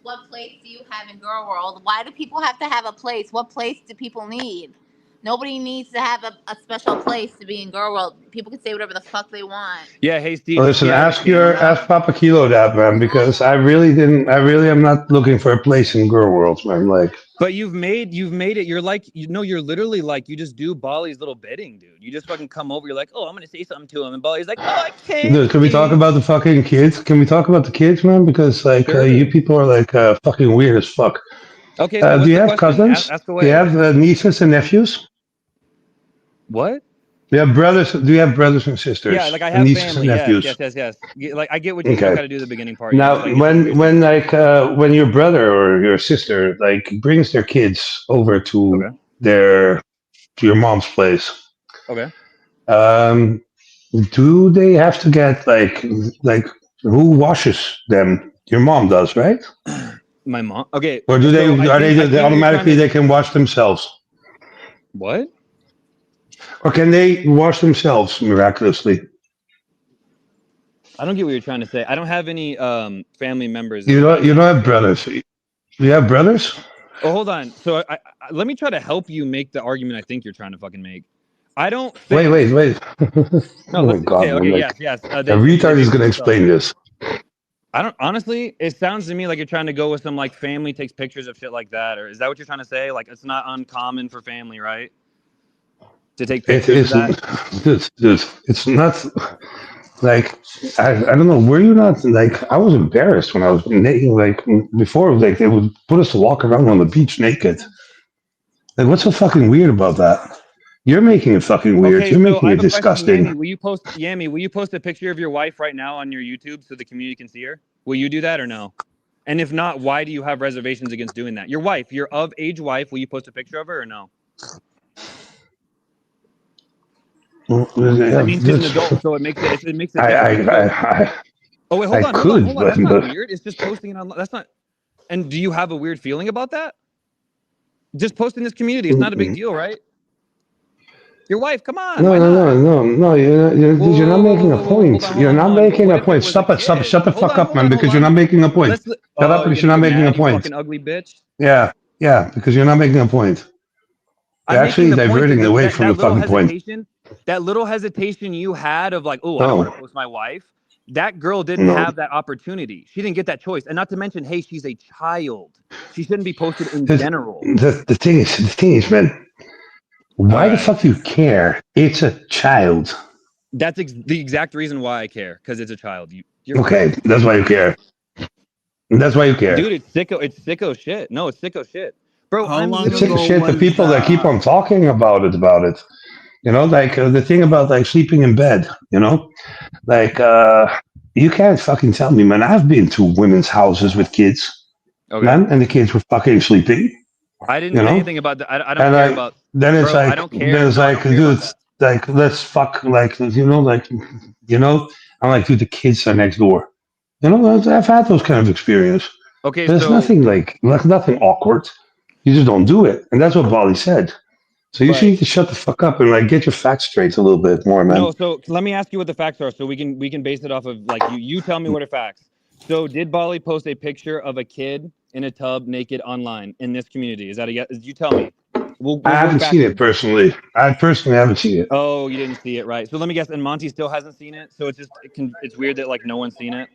What place do you have in Girl World? Why do people have to have a place? What place do people need? Nobody needs to have a special place to be in Girl World. People can say whatever the fuck they want. Yeah. Hey, Steve. Well, you listen, see I have a camera now? ask Papa Kilo that, man, because I really am not looking for a place in Girl World, man. Like, But you've made it. You're like, you're literally like, you just do Bali's little bidding, dude. You just fucking come over. You're like, oh, I'm gonna say something to him, and Bali's like, oh, I can't. dude, can we talk about the fucking kids? Can we talk about the kids, man? Because like Sure. you people are like fucking weird as fuck. Okay. So what's Do you the have question? cousins? Ask Do away. you have nieces and nephews? What? Do you have brothers? Do you have brothers and sisters? Yeah, like I And have nieces family. and nephews? Yes. Like I get what you Okay. don't got to do the beginning part. Now, you just, like, when your brother or your sister like brings their kids over to Okay. to your mom's place, Okay. do they have to get like who washes them? Your mom does, right? My mom. Okay. Or do they? So I Are think- I they think you're automatically trying to- they can wash themselves, What? or can they wash themselves miraculously? I don't get what you're trying to say. I don't have any family members. You don't have brothers. You have brothers? Oh, hold on. So I let me try to help you make the argument I think you're trying to fucking make. I don't think. Wait. No, Oh my listen, God, okay, man, yes. a retard is going to explain this. I don't honestly. It sounds to me like you're trying to go with some like family takes pictures of shit like that, or is that what you're trying to say? Like it's not uncommon for family, right? To take It pictures of isn't. that. It's not like I don't know. Were you not like I was embarrassed when I was naked? Like before, like they would put us to walk around on the beach naked. Like what's so fucking weird about that? You're making it fucking weird. Okay, You're so making I it have a question, disgusting. Yami, will you post a picture of your wife right now on your YouTube so the community can see her? Will you do that or no? And if not, why do you have reservations against doing that? Your wife, your of age wife, will you post a picture of her or no? I mean, she's an adult, so it makes it different. Oh wait, hold on. That's not weird. It's just posting it online. That's not. And do you have a weird feeling about that? Just posting this community, it's not a big deal, right? Your wife, come on, No, why no, not? no, no, no. You're not making a point. Hold You're not on. But making what a if it point. was a Stop it. Stop it. kid? Shut the Hold fuck on, up, hold man. on, hold Because you're not on. making a point. Let's. Shut up You're because gonna you're not get making a mad, you point. fucking ugly bitch. Yeah, yeah. Because you're not making a point. You're I'm making actually the point diverting that away from the fucking point. that little hesitation you had of like, oh, I don't want No, to post my wife. That girl didn't no. have that opportunity. She didn't get that choice. And not to mention, hey, she's a child. She shouldn't be posted in The, general. the thing is, man. All Why the right. fuck do you care? It's a child. That's the exact reason why I care, because it's a child. You're Okay, correct. that's why you care. That's why you care. Dude, it's sicko. It's sicko shit. No, it's sicko shit, bro. How I'm long It's sick literally. of ago shit. The was people that keep on talking about it. You know, like the thing about like sleeping in bed. You know, like you can't fucking tell me, man. I've been to women's houses with kids, Okay. man, and the kids were fucking sleeping. I didn't You say know, anything about that. I don't and care like about. then it's Bro, I like don't care. No, I don't care about dude, that. like let's fuck, like you know. I'm like, dude, the kids are next door. You know, I've had those kind of experience. Okay, But it's so nothing like nothing awkward. You just don't do it, and that's what Bali said. So you should but need to shut the fuck up and like get your facts straight a little bit more, man. no, so let me ask you what the facts are, so we can base it off of like you tell me what are facts. So did Bali post a picture of a kid in a tub naked online in this community? Is that a yes? You tell me. I We'll work haven't seen it backwards. personally. I personally haven't seen it. Oh, you didn't see it, right? So let me guess. And Monty still hasn't seen it, so it's weird that like no one's seen it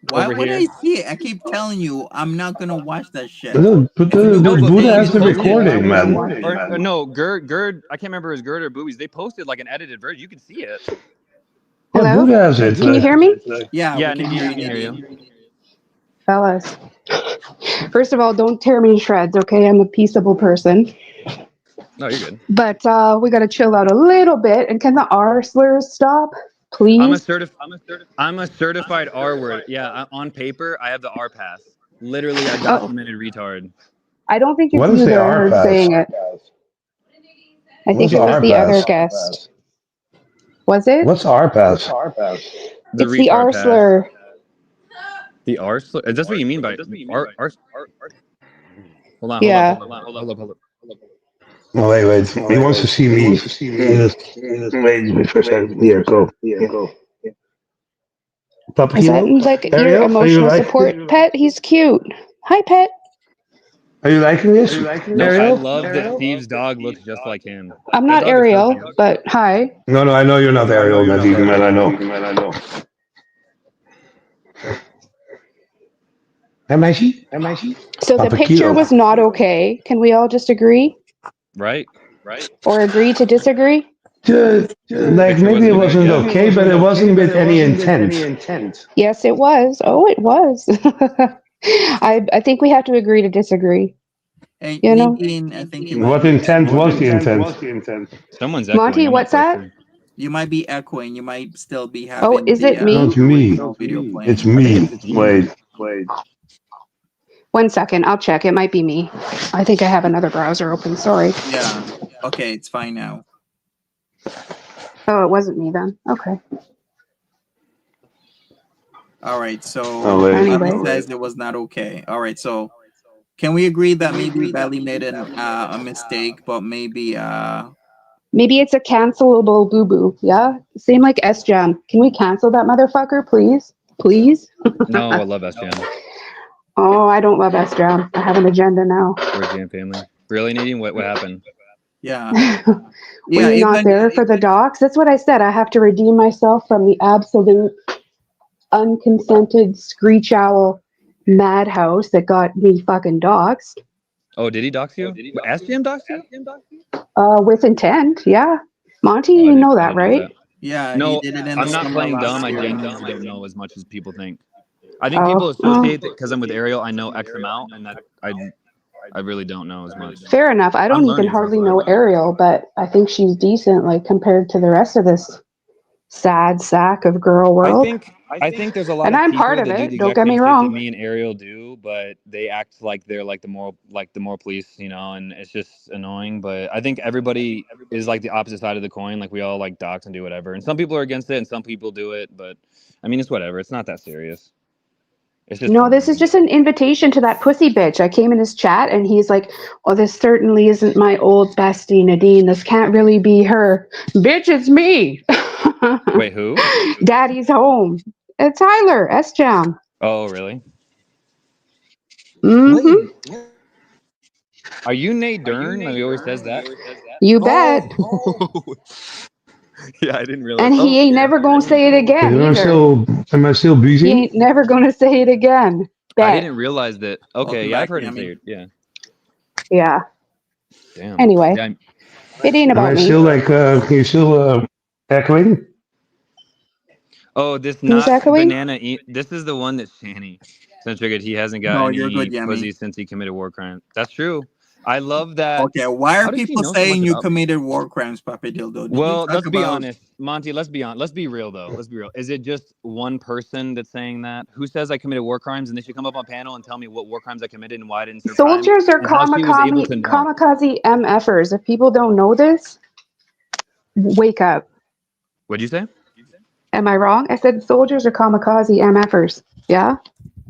why over would here. I see it? I keep telling you, I'm not gonna watch that shit. But If you No, were but Buddha saying Boobies has it's the posted, okay, I recording, would have man. watched it. or no, Gerd. I can't remember his Gerd or Boobies. They posted like an edited version. You can see it. Yeah, Hello? Buddha has it. Can you hear me? Yeah, Yeah, we can Nadine, hear we you, can hear you. Nadine. Fellas. First of all, don't tear me to shreds, okay? I'm a peaceable person. No, you're good. But we got to chill out a little bit. And can the R slurs stop, I'm a please? certified R word. Yeah, on paper, I have the R pass. Literally, a Oh, documented retard. I don't think it's What is you the that I R heard pass? saying it. I What's think the it was R the other pass? guest. Was it? What's R pass? The It's the retard R pass. slur. The R slur. That's what you mean by R. Hold on, Yeah. hold up. No, wait. He wants to see me. Wait for a second. Here, go. Yeah. Is that Papagino? like your Ariel, are you emotional support pet? He's cute. Hi, pet. Are you liking this? No, I Ariel? love that Steve's dog looks just like him. I'm That not dog is so Ariel, cute. but hi. No, I know you're not Ariel, Nadine, man. I know. Hey, meisje? So the picture Papagino. was not okay. Can we all just agree Right? or agree to disagree? Like Picture maybe it wasn't good. wasn't Yeah. okay, but it wasn't with any intent. Yes, it was. Oh, it was. I think we have to agree to disagree. Hey, You know, Nadine, I think What intent was the intent? Someone's echoing. Monty, I'm not what's quite that? sure. you might be echoing. You might still be Oh, having is the it No, me? it's me. video It's playing. I think me. it's Steve. Wait. 1 second. I'll check. It might be me. I think I have another browser open. Sorry. Yeah. Okay, it's fine now. Oh, it wasn't me then. Okay. All right. So Oh, wait. Anyway. Bali says it was not okay. All right. So can we agree that maybe Bali made a mistake, but maybe Maybe it's a cancelable boo boo. Yeah. Same like S Jam. Can we cancel that motherfucker, please? Please? No, I love S Jam. Oh, I don't love S Jam. I have an agenda now. We're a Jam family. Really, Nadine? What happened? yeah. Were Yeah, you not there for the docs? That's what I said. I have to redeem myself from the absolute unconsented screech owl madhouse that got me fucking doxxed. Oh, did he dox you? S Jam dox you? With intent, yeah. Monty, Oh, I you didn't- know I that, didn't know right? that. Yeah, he No, did it in I'm the not summer playing last dumb. I year. genuinely don't know as much as people think. I think people associate that because I'm with Ariel, I know X amount, and that I really don't know as much. Fair enough. I don't I'm even learning so hardly far. know Ariel, but I think she's decent, like compared to the rest of this sad sack of girl world. I think there's a lot And of I'm people part of that do it. the Don't exact get me same shit that wrong. me and Ariel do, but they act like they're like the moral police, you know, and it's just annoying. But I think everybody is like the opposite side of the coin. Like we all like dox and do whatever, and some people are against it, and some people do it. But I mean, it's whatever. It's not that serious. It's just No, fun. this is just an invitation to that pussy bitch. I came in his chat and he's like, "Oh, this certainly isn't my old bestie Nadine. This can't really be her. Bitch, it's me." Wait, who? Daddy's home. Tyler, S-Jam. Oh, really? Mm-hmm. Are you Nate Dern? He always says that. You bet. Yeah, I didn't realize. And he ain't never gonna say it again either. Am I still He busy? ain't never gonna say it again. I Bet. didn't realize that. Okay, Welcome yeah, I've back, heard him Yummy. say it. Yeah. Yeah. Damn. Anyway, Yeah, it ain't Am about I me. still like, can you still echoing? oh, this Who's not echoing? banana. This is the one that Shanny sent triggered. He hasn't got No, you're any good, Yummy. pussy since he committed war crime. That's true. I love that. Okay, why How are does she people know so much saying you about me? committed war crimes, Papi Dildo? Did Well, you talk let's be about? honest, Monty. Let's be real though. Let's be real. Is it just one person that's saying that? Who says I committed war crimes, and they should come up on panel and tell me what war crimes I committed and why I didn't serve time, Soldiers are and how she was able to know. kamikaze MFers. If people don't know this, wake up. What'd you say? Am I wrong? I said soldiers are kamikaze MFers. Yeah?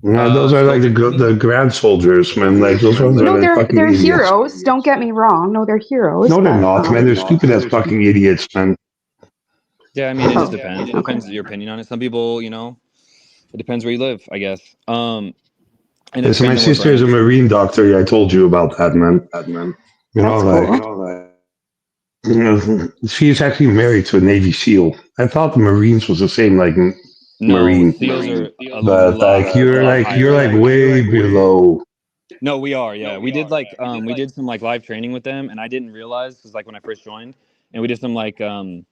No, those are like the grand soldiers, man. Like those ones are No, like fucking they're idiots. heroes. Don't get me wrong. No, they're heroes. No, they're but, not, man. They're stupid as fucking idiots, man. Yeah, I mean, it just Oh, depends. It okay. depends your opinion on it. Some people, you know, it depends where you live, I guess. And it Yeah, so my depends on what sister is a branch. marine doctor. Yeah, I told you about that, man. You know, That's like, cool. she's actually married to a Navy SEAL. I thought the Marines was the same, like No, Marine, SEALs are a but like lot you're higher. like way below. No, we are. Yeah, we did like we did some like live training with them, and I didn't realize because like when I first joined, and we did some like I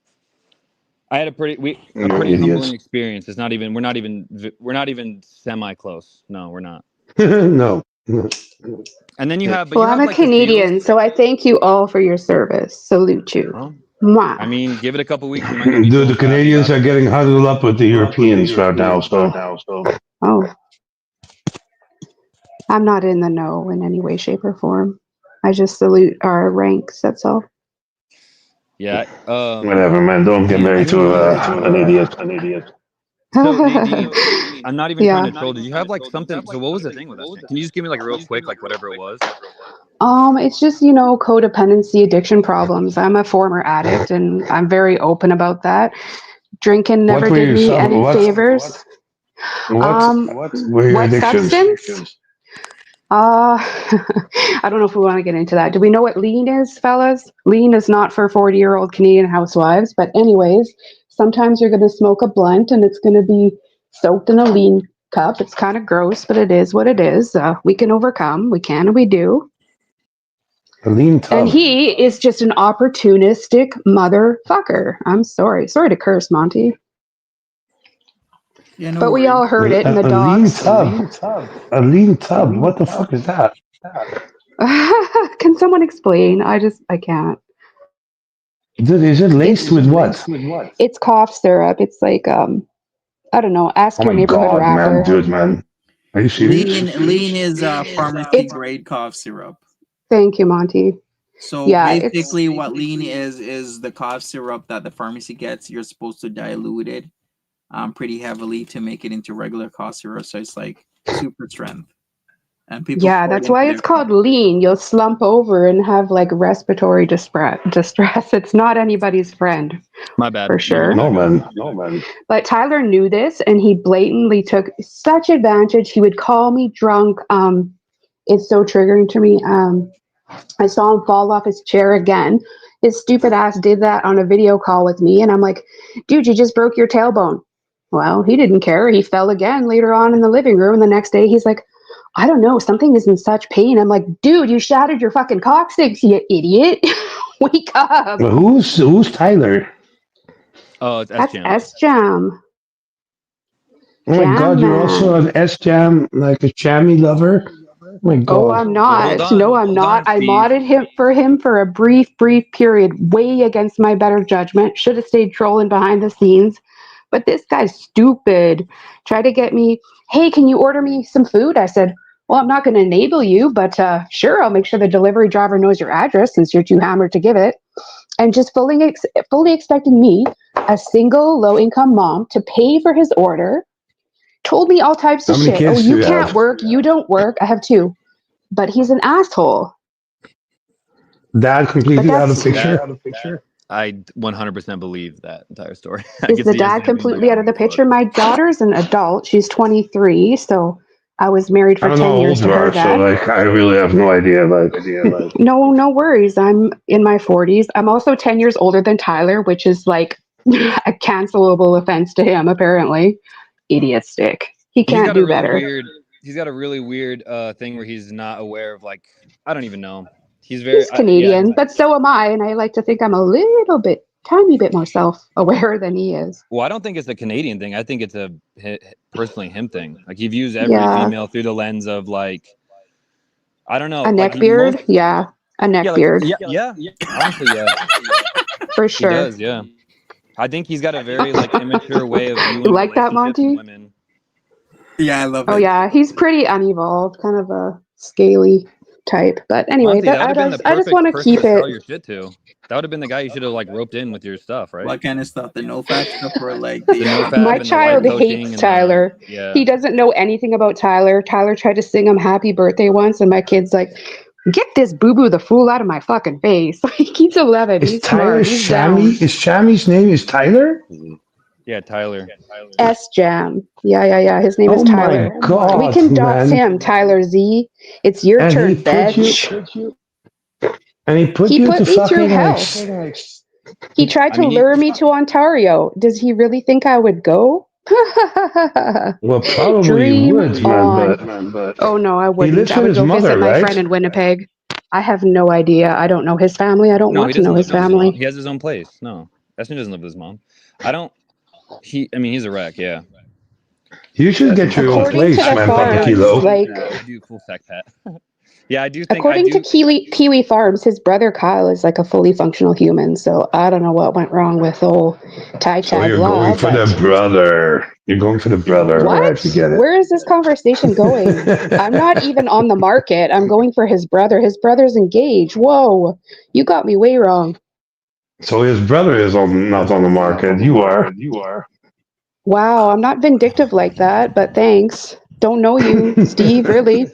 had a pretty humbling experience. It's not even we're not even semi close. No, we're not. No. And then you have, but Well, you I'm have a like the SEALs. Canadian, so I thank you all for your service. Salute you. Well, Mwah. I mean, give it a couple weeks, you might not be Dude, so the Canadians are getting huddled up with the Europeans right now, so Oh. I'm not in the know in any way, shape, or form. I just salute our ranks, that's all. Yeah. whatever, man. Don't get married to an idiot. So Nadine, I'm not even Yeah. trying to troll. Did you have like something? So what was the thing with us? Can you just give me like real quick, like whatever it was? It's just, codependency, addiction problems. I'm a former addict and I'm very open about that. Drinking never did me any favors. What were your What addictions? substance? I don't know if we want to get into that. Do we know what lean is, fellas? Lean is not for 40-year-old Canadian housewives, but anyways, sometimes you're going to smoke a blunt and it's going to be soaked in a lean cup. It's kind of gross, but it is what it is. We can overcome. We can and we do. A lean tub. And he is just an opportunistic motherfucker. I'm sorry. Sorry to curse, Monty. Yeah, no But we worries. all heard it in the a dogs. lean tub. A lean tub. What the fuck is that? Can someone explain? I can't. Dude, is it laced with what? It's cough syrup. It's like I don't know. Ask your neighborhood rapper. Man, dude, man. Are you serious? Lean is pharmacy grade cough syrup. Thank you, Monty. So Yeah, basically, what lean is the cough syrup that the pharmacy gets. You're supposed to dilute it pretty heavily to make it into regular cough syrup. So it's like super strength. And people. Yeah, that's why it's called lean. You'll slump over and have like respiratory distress. It's not anybody's friend. My bad. For sure. No, man. But Tyler knew this and he blatantly took such advantage. He would call me drunk. It's so triggering to me. I saw him fall off his chair again. His stupid ass did that on a video call with me. And I'm like, dude, you just broke your tailbone. Well, he didn't care. He fell again later on in the living room. And the next day he's like, I don't know, something is in such pain. I'm like, dude, you shattered your fucking coccyx, you idiot. Wake up. But who's Tyler? Oh, it's That's S-Jam. S-Jam. Oh my god, you're also an S-Jam, like a jammy lover? Oh my god. Oh, I'm not. Hold on, No, I'm hold not. on, I Steve. modded him for a brief period, way against my better judgment. Should have stayed trolling behind the scenes. But this guy's stupid. Tried to get me, hey, can you order me some food? I said, well, I'm not going to enable you, but sure, I'll make sure the delivery driver knows your address since you're too hammered to give it. And just fully expecting me, a single low-income mom, to pay for his order. told me all types of How many shit. Oh, kids do you you can't have? work. You don't work. I have 2. But he's an asshole. Dad But completely out of that's picture. I 100% believe that entire story. I is can the see his dad dad being completely like, out of the picture. My daughter's an adult. She's 23, so I was married I for don't know 10 how years old to you her are, so dad. like I really have no idea. Like, No worries. I'm in my 40s. I'm also 10 years older than Tyler, which is like a cancelable offense to him, apparently. Idiot stick. He he's can't got a do really better. weird. He's got a really weird thing where he's not aware of like I don't even know. He's very He's yeah. Canadian, but so am I, and I like to think I'm a little bit, tiny bit more self-aware than he is. Well, I don't think it's a Canadian thing. I think it's a personally him thing. Like he views every Yeah, female through the lens of like I don't know, a like neck most beard. Yeah, a neck yeah, like beard yeah. Honestly, yeah, for he sure. does. Yeah, I think he's got a very like immature way of You viewing like that, relationships and Monty? women. Yeah, I love Oh it. yeah, he's pretty unevolved, kind of a scaly type. But anyway, Monty, that would have been the I just perfect want to person keep to sell it. your shit to. That would have been the guy you should have like roped in with your stuff, right? What kind of stuff? The no fat stuff or like The the no fab My and the life child coaching hates and Tyler. the yeah. He doesn't know anything about Tyler. Tyler tried to sing him happy birthday once, and my kid's like, "Get this boo boo the fool out of my fucking face." He's 11. is He's Tyler smart. He's down. Shammy? Is Shammy's name is Tyler? Yeah, Tyler. S Jam. Yeah. His name is Oh my Tyler. We god, can dox man! him, Tyler Z. It's your And he turn, put you, bitch. and he put He you put to me through fucking like. hell. He tried I to mean, lure me to Ontario. Does he really think I would go? Well, probably you Dream would, man, on. but Oh no, I he wouldn't. lives I with would his go mother, visit my friend right? in Winnipeg. I have no idea. I don't know his family. I don't no, want he to know doesn't his live with his mom. family. He has his own place. No, Eston doesn't live with his mom. I don't. I mean, he's a wreck. Yeah. You should get your own According to place, the man, Okay, Papa yeah, I farms, do. Kilo. like I do full fact pat. Yeah, I do think I according to do. Kiwi Farms, his brother Kyle is like a fully functional human. So I don't know what went wrong with old Ty So Tag you're Law, going for the but brother. You're going for the brother. All right, we what? get it. Where is this conversation going? I'm not even on the market. I'm going for his brother. His brother's engaged. Whoa, you got me way wrong. So his brother is not on the market. You are. Wow, I'm not vindictive like that, but thanks. Don't know you, Steve, really.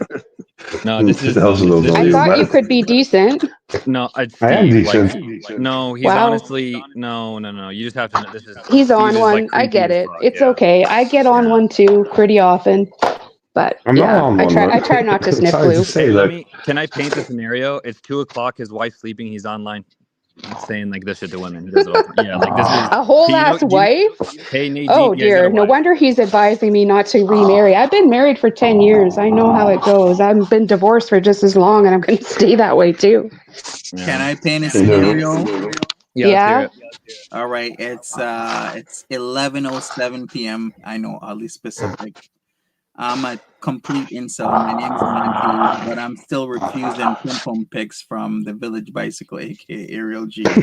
No, this is I also don't this know I you, is thought you man. could be decent. no. I am Steve. Like, decent. no, he's Wow. honestly no. You just have to. This is He's Steve on is like one. I creepy get as it. fuck. It's Yeah. okay. I get on one too pretty often. But I'm not yeah, on one, man. I try not to sniff Sorry to glue. say, Hey, look. can I paint the scenario? It's 2:00. His wife's sleeping. He's online, saying like this shit to women. He does it all the time. Yeah, like this is. A whole Do you know? ass wife? Hey, Nadine, Oh yeah, he's got dear. a No wife. wonder he's advising me not to remarry. I've been married for 10 years. I know how it goes. I've been divorced for just as long and I'm going to stay that way too. Yeah. Can I paint a You know, scenario? Yeah, let's hear Yeah? it. All right, it's 11:07 p.m. I know, oddly specific. I'm a complete incel. My name's Monty, but I'm still refusing pom pom pics from the Village Bicycle, aka Ariel G.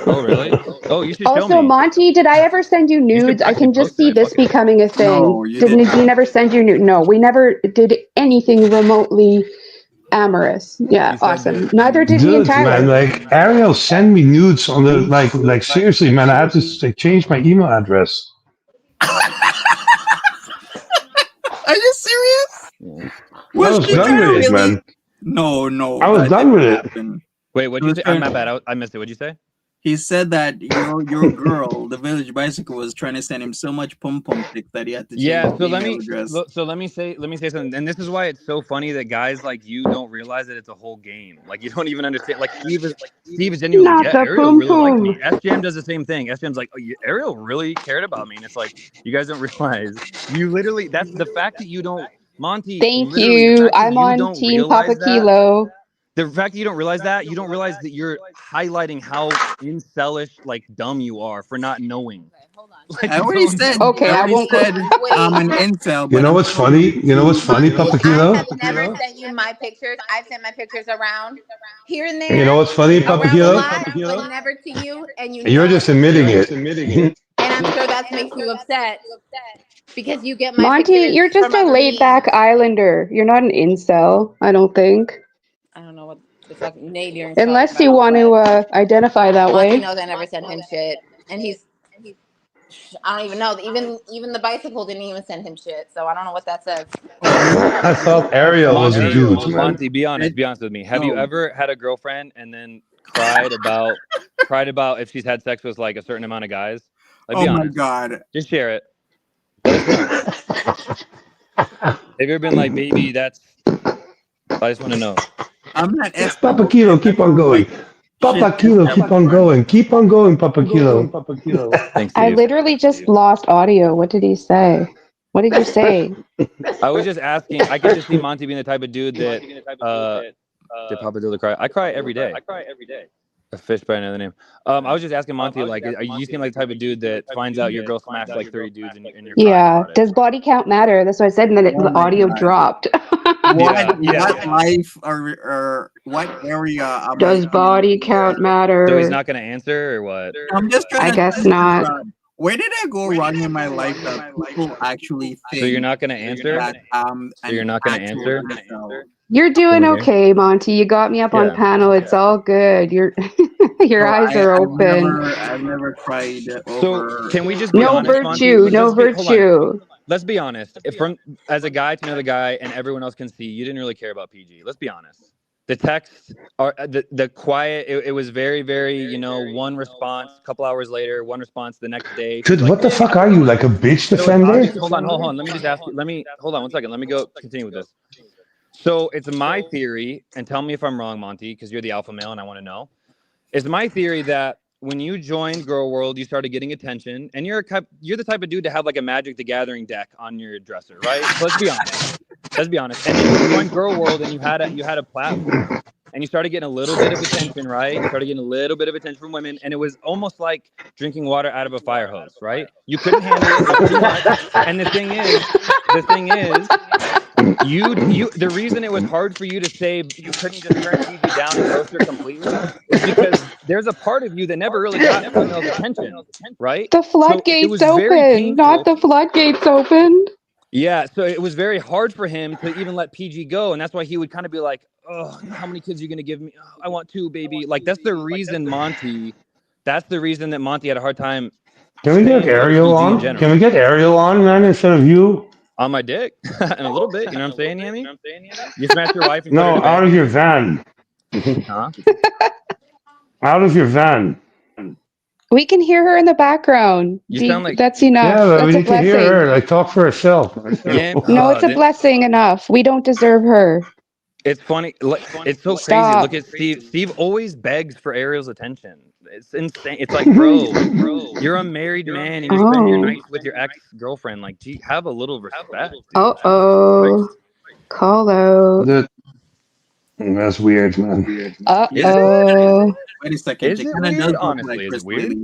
Oh, really? Oh, you should show Also, me. Monty, did I ever send you You should nudes? I actually can just post see it. this becoming a thing. No, you Did did Nadine not. ever send you nudes? No, we never did anything remotely amorous. Yeah, You said awesome. that Neither did me and dude, man, Tyler. like Ariel send me nudes on the like seriously, man. I have to like, change my email address. Are you serious? Yeah. I Was was she done trying with to it, really? man. No, I was that done didn't with it. happen. Wait, what'd He you was say? trying- My bad. I missed it. What'd you say? He said that your girl, the Village Bicycle, was trying to send him so much pom pom pics that he had to change Yeah. his email address. Let me say something. And this is why it's so funny that guys like you don't realize that it's a whole game. Like you don't even understand. Like Steve is genuinely Not yeah. the Ariel poom really liked me. poom. S Jam does the same thing. S Jam's like, oh, Ariel really cared about me, and it's like you guys don't realize. You literally that's the fact that you don't. Monty, Thank literally, the you. fact that I'm you on don't Team Papa realize that. Kilo. The fact that you don't realize that, you don't realize that you're highlighting how incelish, like dumb you are for not knowing. Okay, hold on. Like I you already don't said, know. Okay, I I already won't go. said I'm an Wait, incel, You but know I'm what's still funny? You know what's funny, Monty, Papa I Kilo? have never sent you my pictures. I've sent my pictures around here and You there, know what's funny, Papa around a Kilo? lot, but never to you. And you You're know just it. admitting it. And I'm sure that makes you upset because you get my Monty, pictures you're just from a other laid back means. islander. You're not an incel, I don't think. I don't know what the fuck Nadier's talking Unless you about, want but to identify that Monty way. knows I never sent him shit, and he's I don't even know. Even the bicycle didn't even send him shit. So I don't know what that says. I thought Ariel was a Monty, dude, man. Monty, be honest with me. Have you No. ever had a girlfriend and then cried about if she's had sex with like a certain amount of guys? Like, Oh be my honest. god. Just share it. Let us know. Have you ever been like, baby, that's... I just want to know. I'm not Papa Kilo, keep on going. Papa Kilo, keep on going. Keep on going, Papa Kilo. Thanks, I Steve. literally just lost audio. What did he say? What did you say? I was just asking. I could just see Monty being the type of dude that did Papa Dilla cry? I cry every day. A fish by another name. I was just asking Monty, like, you seem like the type of dude that finds out your girl smashed like 30 dudes and you're crying Yeah. about it. Does body count matter? That's what I said, and then Oh the my audio God. dropped. What Yeah. life or what area am Does I body in? count So matter? he's not gonna answer or what? I'm just trying I to guess think, not. where did I go wrong in my life that people actually think So you're not gonna answer? that So you're not gonna answer? You're doing Can we hear? okay, Monty. You got me up on Yeah. panel. It's all good. Your eyes are open. I've never cried So over. can we just be No honest, Monty? virtue. No Hold on. virtue. Let's be honest. If from as a guy to another guy, and everyone else can see, you didn't really care about PG. Let's be honest. The text, or the quiet, it was very, very, one response. A couple hours later, one response the next day. Dude, what the fuck are you, like a bitch So it's defender? obvious. Hold on. Let me just ask you. Hold on 1 second. Let me continue with this. So it's my theory, and tell me if I'm wrong, Monty, because you're the alpha male, and I want to know. It's my theory that when you joined Girl World, you started getting attention, and you're the type of dude to have like a Magic the Gathering deck on your dresser, right? So let's be honest. And then you joined Girl World, and you had a platform, and you started getting a little bit of attention, right? You started getting a little bit of attention from women, and it was almost like drinking water out of a fire hose, right? You couldn't handle it. It was too much. And the thing is. The reason it was hard for you to say you couldn't just turn PG down and ghost her completely is because there's a part of you that never really got females' attention, right? The floodgates open. Not the floodgates opened. Yeah, so it was very hard for him to even let PG go, and that's why he would kind of be like, "Oh, how many kids are you gonna give me? Oh, I want 2, baby." Like that's the reason that Monty had a hard time. Can we get Ariel on? Can we get Ariel on, man, instead of you? On my dick, in a little bit. You know what I'm saying, Yami? You smash your wife. And No, out of your van. Huh? Out of your van. We can hear her in the background. You sound like that's enough. Yeah, but that's we a need to blessing. hear her. Like, talk for herself. Yeah. No, it's a blessing enough. We don't deserve her. It's funny. It's so Stop. crazy. Look at Steve. Steve always begs for Ariel's attention. It's insane. It's like, bro, you're a married man and you spend your nights with your ex-girlfriend. Like, gee, have a little respect. Uh-oh. Call out. That's weird, man. Uh-oh. Wait a second. Is it weird? Honestly, is it weird?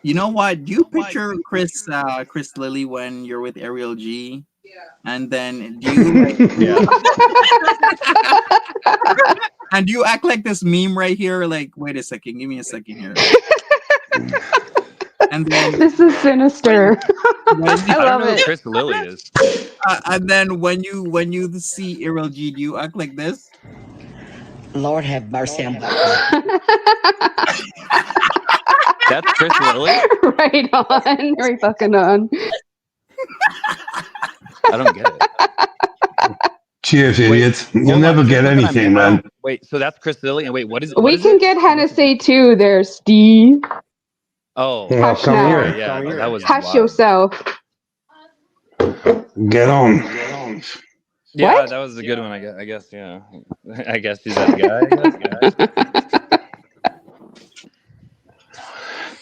You know what? Do you picture Chris Lilly when you're with Ariel G? And then do you and do you act like this meme right here? Like, wait a second, give me a second here. And then This is sinister. I love it. Chris Lilly is. And then when you see Ariel G, do you act like this? Lord have mercy. That's Chris Lilly? Right on. Right fucking on. I don't get it. Cheers, idiots. You'll never get anything, man. Wait, so that's Chris Lilly? And wait, what is it? We can get Hennessy too there, Steve. Oh, Hush come now. here. Yeah, that was Hush wild. yourself. Get on. Yeah, What? that was a good one. I guess. Yeah. I guess he's that guy.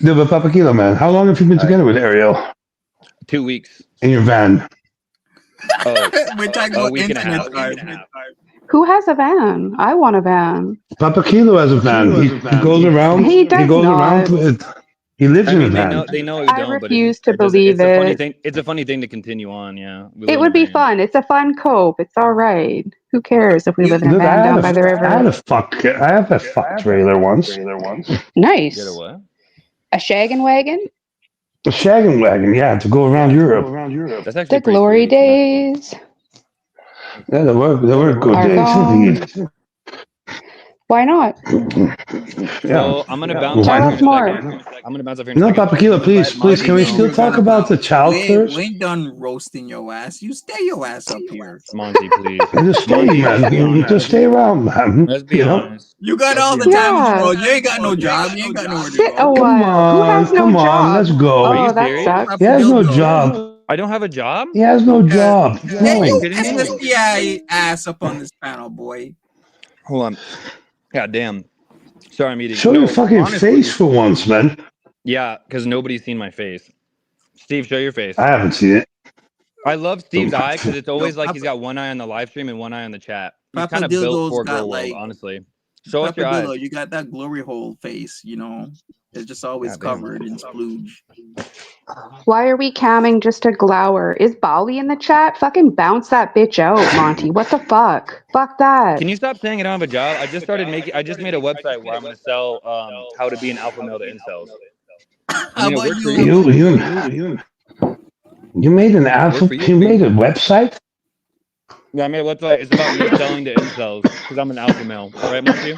Yeah, but Papa Kilo, man, how long have you been together with Ariel? 2 weeks. In your van? Oh, We're talking a about week and a half. internet. Who has a van? I want a van. Papa Kilo has a van. He goes around. He does goes not. around with. He lives in a van. They know we I don't, but refuse to it doesn't- believe it's a funny it. thing. It's a funny thing to continue on. Yeah, It would be fun. It's a fun cope. It's all right. Who cares if we live in a Dude, van down by the river? I had a fuck trailer once. Nice. Get a what? A shaggin' wagon? A shaggin' wagon, yeah, to go around Europe. That's actually The glory days. Yeah, there were good Are days gone. indeed. Why not? So I'm gonna bounce Tell off us here in a more. second. I'm gonna bounce off here in a No, second. Papa Kilo, please, Let please, Monty can we know. still talk about the child first? We ain't done roasting your ass. You stay your ass up here. Monty, please. Just stay, Monty, let's be man. honest. Just stay around, man. Let's be You know? honest. You got all the honest. time in the Yeah. world. You ain't got no job. You ain't got nowhere to Sit a go. Come while. Who has on, no come job? on, let's go. Are you Oh, that serious? sucks. He has no Dildo. job. I don't have a job? He has no job. Yeah, No. you kidding me? SSDI ass up on this panel, boy. Hold on. God damn. Sorry, I'm eating. Show your fucking face for once, man. Yeah, because nobody's seen my face. Steve, show your face. I haven't seen it. I love Steve's Don't- eye because it's always Yo, like he's got one eye on the live stream and one eye on the chat. He's Papa kind of built Dildo's for got, Girl World, like- honestly. Show us Papa your eyes. Dildo, you got that glory hole face, you know. It's just always Goddamn. covered in splooge. Why are we camming just a glower? Is Bali in the chat? Fucking bounce that bitch out, Monty. What the fuck? Fuck that. Can you stop saying I don't have a job? I just made a website where I'm going to sell how to be an alpha male to incels. How about we're you? You made an alpha. for you. You made a website. Yeah, I made a website. It's about me selling to incels because I'm an alpha male. Right, Monty?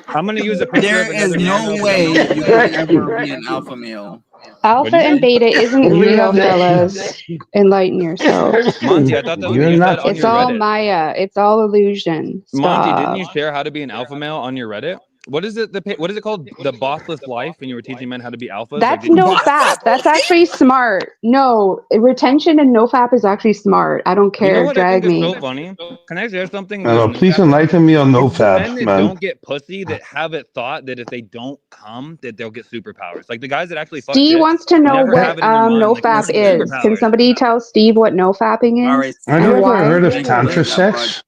I'm going to use a picture There of is another man. no way you could ever be an alpha male. Alpha What'd you and say? beta isn't You're real, not- fellas. Enlighten yourselves. Monty, I thought that's what You're you not- said on It's your all Reddit. Maya. It's all illusion. Monty, didn't Stop. you share how to be an alpha male on your Reddit? What is it? What is it called? The bossless life, and you were teaching men how to be alphas. That's didn't you- no fap. That's actually smart. No, retention and no fap is actually smart. I don't You know care. what I Drag think is me. so funny? Can I share something? Please enlighten me on It's the men NoFap, that man. don't get pussy that have it thought that if they don't come, that they'll get superpowers. Like the guys that actually fuck Steve chicks wants to know never what have it in their mind, no like, fap listen, is. Can superpowers. somebody tell Steve what no fapping All is? right. Have you And ever why? heard of Thank you, tantra that sex?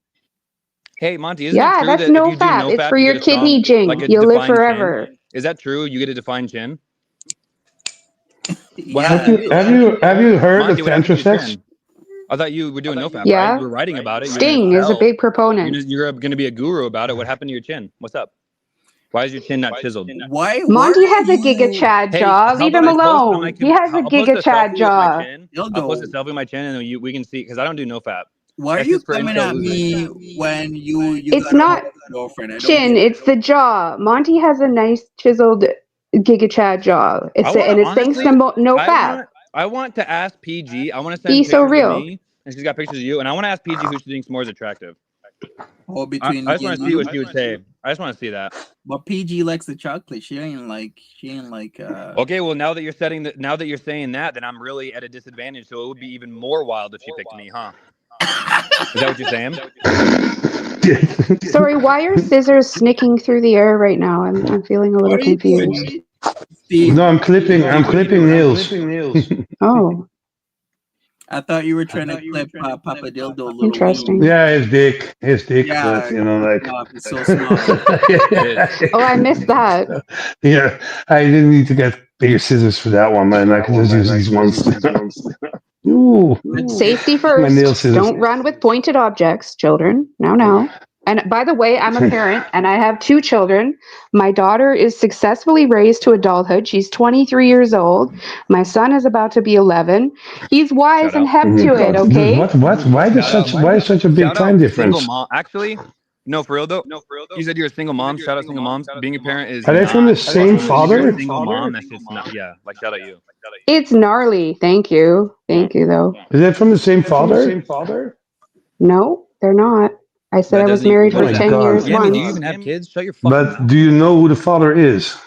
Hey, Monty, isn't Yeah, it true that's that no if you do fap. no It's fap, for you your get a strong, kidney jing. like a You'll live defined forever. chin? Is that true? You get a defined chin? Yeah, Have you heard Monty, of what happened tantra to your sex? chin? I thought you were doing no fap, Yeah. right? You were writing about it. You're Sting gonna is a sell. big proponent. You're going to be a guru about it. What happened to your chin? What's up? Why is your chin not chiseled? Why? Monty why has are a Giga you- Chad Hey, jaw. how Leave about him I post on alone. my He has a I'll post Giga a Chad selfie with my jaw. chin. I'll post a selfie with my chin, and then we can see because I don't do no fap. Why are That's you just for coming incel at losers. me when you It's got a not girlfriend? I don't chin, get it. it's the jaw. Monty has a nice chiseled Giga Chad jaw. It's I and want it's thanks to honestly, no fap. I want to ask PG. I want to send Be pictures so of real. me, and she's got pictures of you, and I want to ask PG who she thinks more is attractive. Or I between just me want and to see you. what she would say. I just want to see that. But PG likes the chocolate. She ain't like. Okay, well now that you're saying that, then I'm really at a disadvantage. So it would be even more wild if she picked me, huh? Is that what you're saying? Sorry, why are scissors snicking through the air right now? I'm feeling a little What are you doing, confused. Steve? No, I'm clipping nails. Oh, I thought you were trying to clip Papa Dildo little interesting. wing. Yeah, his dick, Yeah, but, you know, like. it's so small. Oh, I missed that. Yeah, I didn't need to get bigger scissors for that one, man. I can just use these ones. Ooh, Safety my nail first. scissors. Don't run with pointed objects, children. No. And by the way, I'm a parent and I have 2 children. My daughter is successfully raised to adulthood. She's 23 years old. My son is about to be 11. He's wise and hep to it, okay? What? Why is such a big Shout time out difference? single mom. Actually, no, for real though. You said you're a single mom. Shout out single moms. Being a parent is. Are they from the not- same You're father? a single mom. That's just not. Yeah, like shout out you. It's gnarly. Thank you. Thank you, though. Is it from the same father? No, they're not. I said That I was doesn't married Oh for my 10 God. years Yami, do you once. even have kids? Shut your fucking But mouth. do you know who the father is?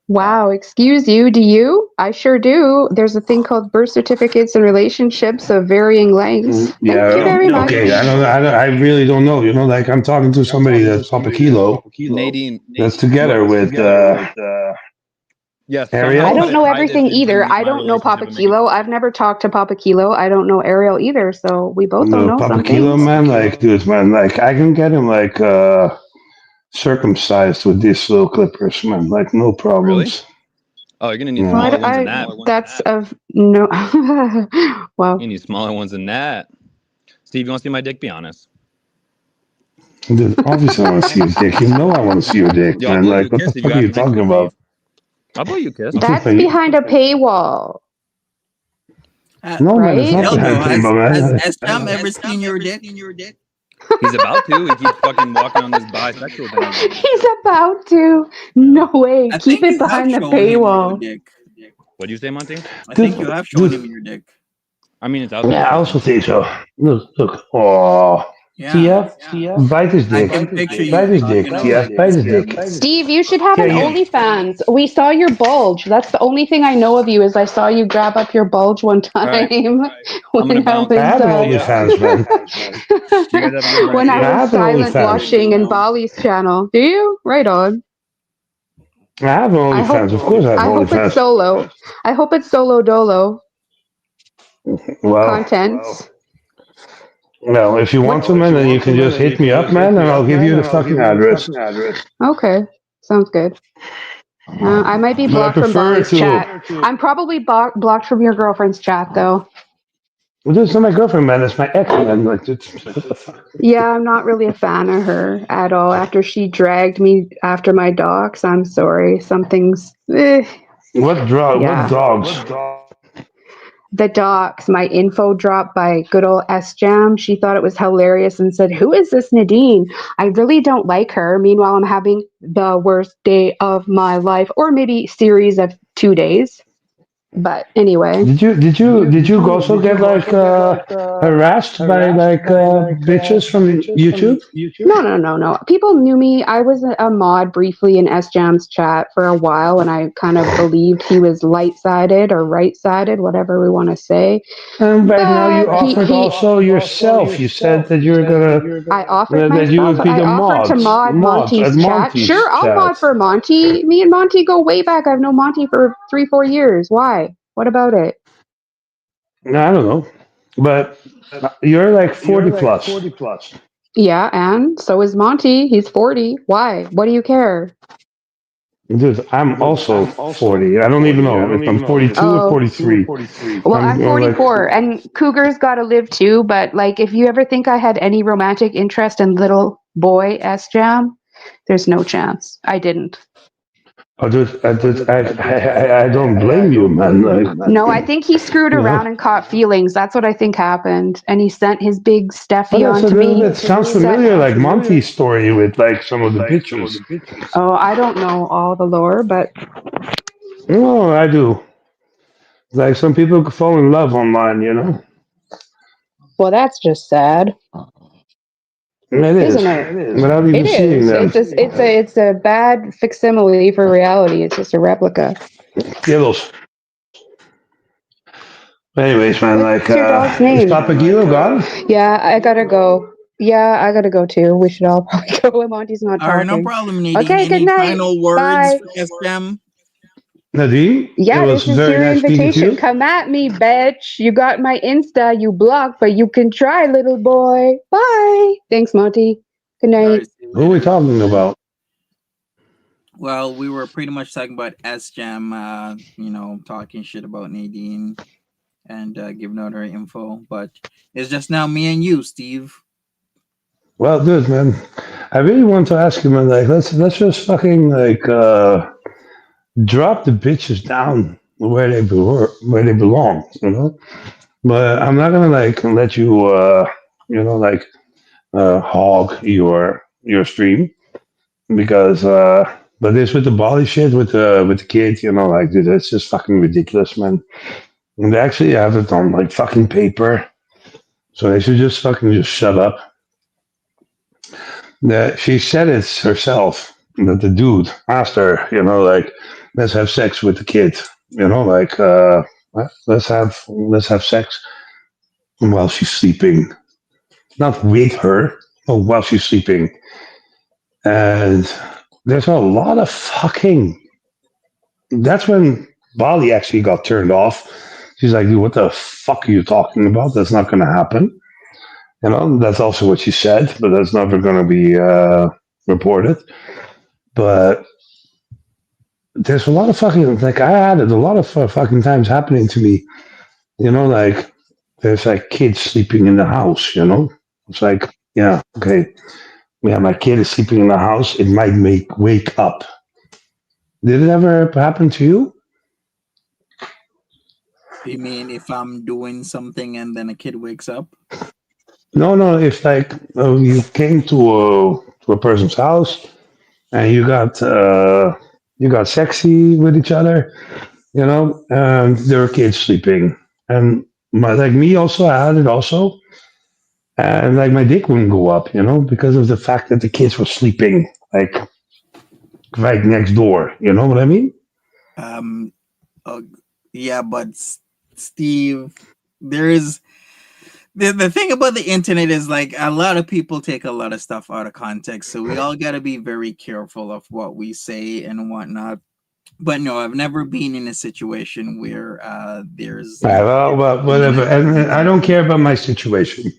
Wow, excuse you. Do you? I sure do. There's a thing called birth certificates and relationships of varying lengths. Thank you very much. Okay, I really don't know. You know, like I'm talking to somebody that's Papa Kilo. Nadine. That's together with Yes. Ariel? I don't know everything either. I don't know Papa Kilo. I've never talked to Papa Kilo. I don't know Ariel either. So we both don't know Papa some Kilo, things. man. Like, dude, man, like I can get him like circumcised with these little clippers, man. Like, no problems. Oh, you're gonna need Yeah. smaller ones than that. That's of no. Wow. You need smaller ones than that. Steve, you want to see my dick? Be honest. Dude, obviously I want to see your dick. You know I want to see your dick, Yo, I'll man. blow you Like, a what the kiss if you fuck are you ask next talking week, about? I'll blow you a kiss. That's behind a paywall. No, man, it's right? not behind Dildo, paywall, man. has Sam ever seen your dick? He's about to. He keeps fucking walking on this bisexual thing. He's about to. No way. I Keep think it you have behind the shown him your paywall. dick. What'd you say, Monty? I think you have shown Dude. him your dick. I mean, it's out there. Yeah, I also think so. Look. Oh. Yeah. Bite his I dick. can picture you Bite his dick. talking Yeah, about bite his dick. Steve, you should have Yeah, an you- OnlyFans. We saw your bulge. That's the only thing I know of you is I saw you grab up your bulge one time. right. I'm gonna When I bounce. was, I have an OnlyFans, man. You guys have a good when night. I I was have an silent OnlyFans. watching in Bali's channel. Do you? Right on. I have an I hope- OnlyFans. Of course, I have I an hope it's OnlyFans. solo. I hope it's solo dolo Well, content. well, if you want to, man, then you can just hit me up, man, and I'll give you the fucking address. Okay. Sounds good. I might be But I blocked from prefer Bali's to. chat. I'm probably blocked from your girlfriend's chat though. Well, this is not my girlfriend, man. It's my ex, man. Like, what the fuck? Yeah, I'm not really a fan of her at all. After she dragged me after my docs, I'm sorry. Something's What Yeah. dogs? The docs, my info dropped by good old S Jam. She thought it was hilarious and said, "Who is this Nadine? I really don't like her." Meanwhile, I'm having the worst day of my life, or maybe series of 2 days. But anyway, Did you also get like harassed by like bitches from YouTube? no. People knew me. I was a mod briefly in S Jam's chat for a while, and I kind of believed he was light-sided or right-sided, whatever we want to say. And right now you But offered also yourself. You said that you were gonna I offered that myself. you would be I the offered to mod Monty's at chat. Monty's Sure, I'll chat. mod for Monty. Me and Monty go way back. I've known Monty for 3-4 years. Why? What about it? No, I don't know, but you're like 40 plus. Yeah, and so is Monty. He's 40. Why? What do you care? Dude, I'm also 40. I don't even know if I'm 42 or Oh. 43. Well, I'm like- 44, and Cougar's got to live too. But like, if you ever think I had any romantic interest in little boy S Jam, there's no chance. I didn't. I don't blame you, man. Like, No, I think he screwed Yeah. around and caught feelings. That's what I think happened. And he sent his big Steffi that's on to me. That sounds familiar, like Monty's story with like some of the bitches. Oh, I don't know all the lore, but No, I do. Like some people could fall in love online, you know. well, that's just sad. It is. Isn't it? Without even It seeing is. them. It's a bad facsimile for reality. It's just a replica. Skittles. Anyways, man, What's like, your dog's is name? Papagilo gone? Yeah, I gotta go. Yeah, I gotta go too. We should all probably go when Monty's not All right, talking. no problem, Nadine. Okay, Any good night. final words Bye. for SJM? Nadine? Yeah, it was this is very your nice meeting invitation. you. Come at me, bitch. You got my Insta, you blocked, but you can try, little boy. Bye. Thanks, Monty. Good All night. right, see you Who are we later. talking about? Well, we were pretty much talking about SJM, talking shit about Nadine and giving out her info, but it's just now me and you, Steve. Well, dude, man, I really want to ask you, man. Like, let's just fucking like drop the bitches down where they belong, you know. But I'm not gonna like let you, hog your stream because but this with the Bali shit with the kid, you know, like dude, that's just fucking ridiculous, man. And they actually have it on like fucking paper, so they should just fucking just shut up. She said it herself that the dude asked her, you know, like let's have sex with the kid, you know, like let's have sex while she's sleeping, not with her, but while she's sleeping. And there's a lot of fucking. That's when Bali actually got turned off. She's like, dude, what the fuck are you talking about? That's not going to happen. You know, that's also what she said, but that's never going to be reported. But there's a lot of fucking, like, I had it a lot of fucking times happening to me. You know, like, there's like kids sleeping in the house, you know? It's like, yeah, okay. Yeah, my kid is sleeping in the house. It might wake up. Did it ever happen to you? You mean if I'm doing something and then a kid wakes up? No. If like you came to a person's house and you got sexy with each other, and there were kids sleeping, and like me also, I had it also, and like my dick wouldn't go up, because of the fact that the kids were sleeping like right next door. You know what I mean? Um, uh, yeah, but Steve, there is the thing about the internet is like a lot of people take a lot of stuff out of context, so we all got to be very careful of what we say and whatnot. But no, I've never been in a situation where there's Well, and then whatever. And I don't care about my situation.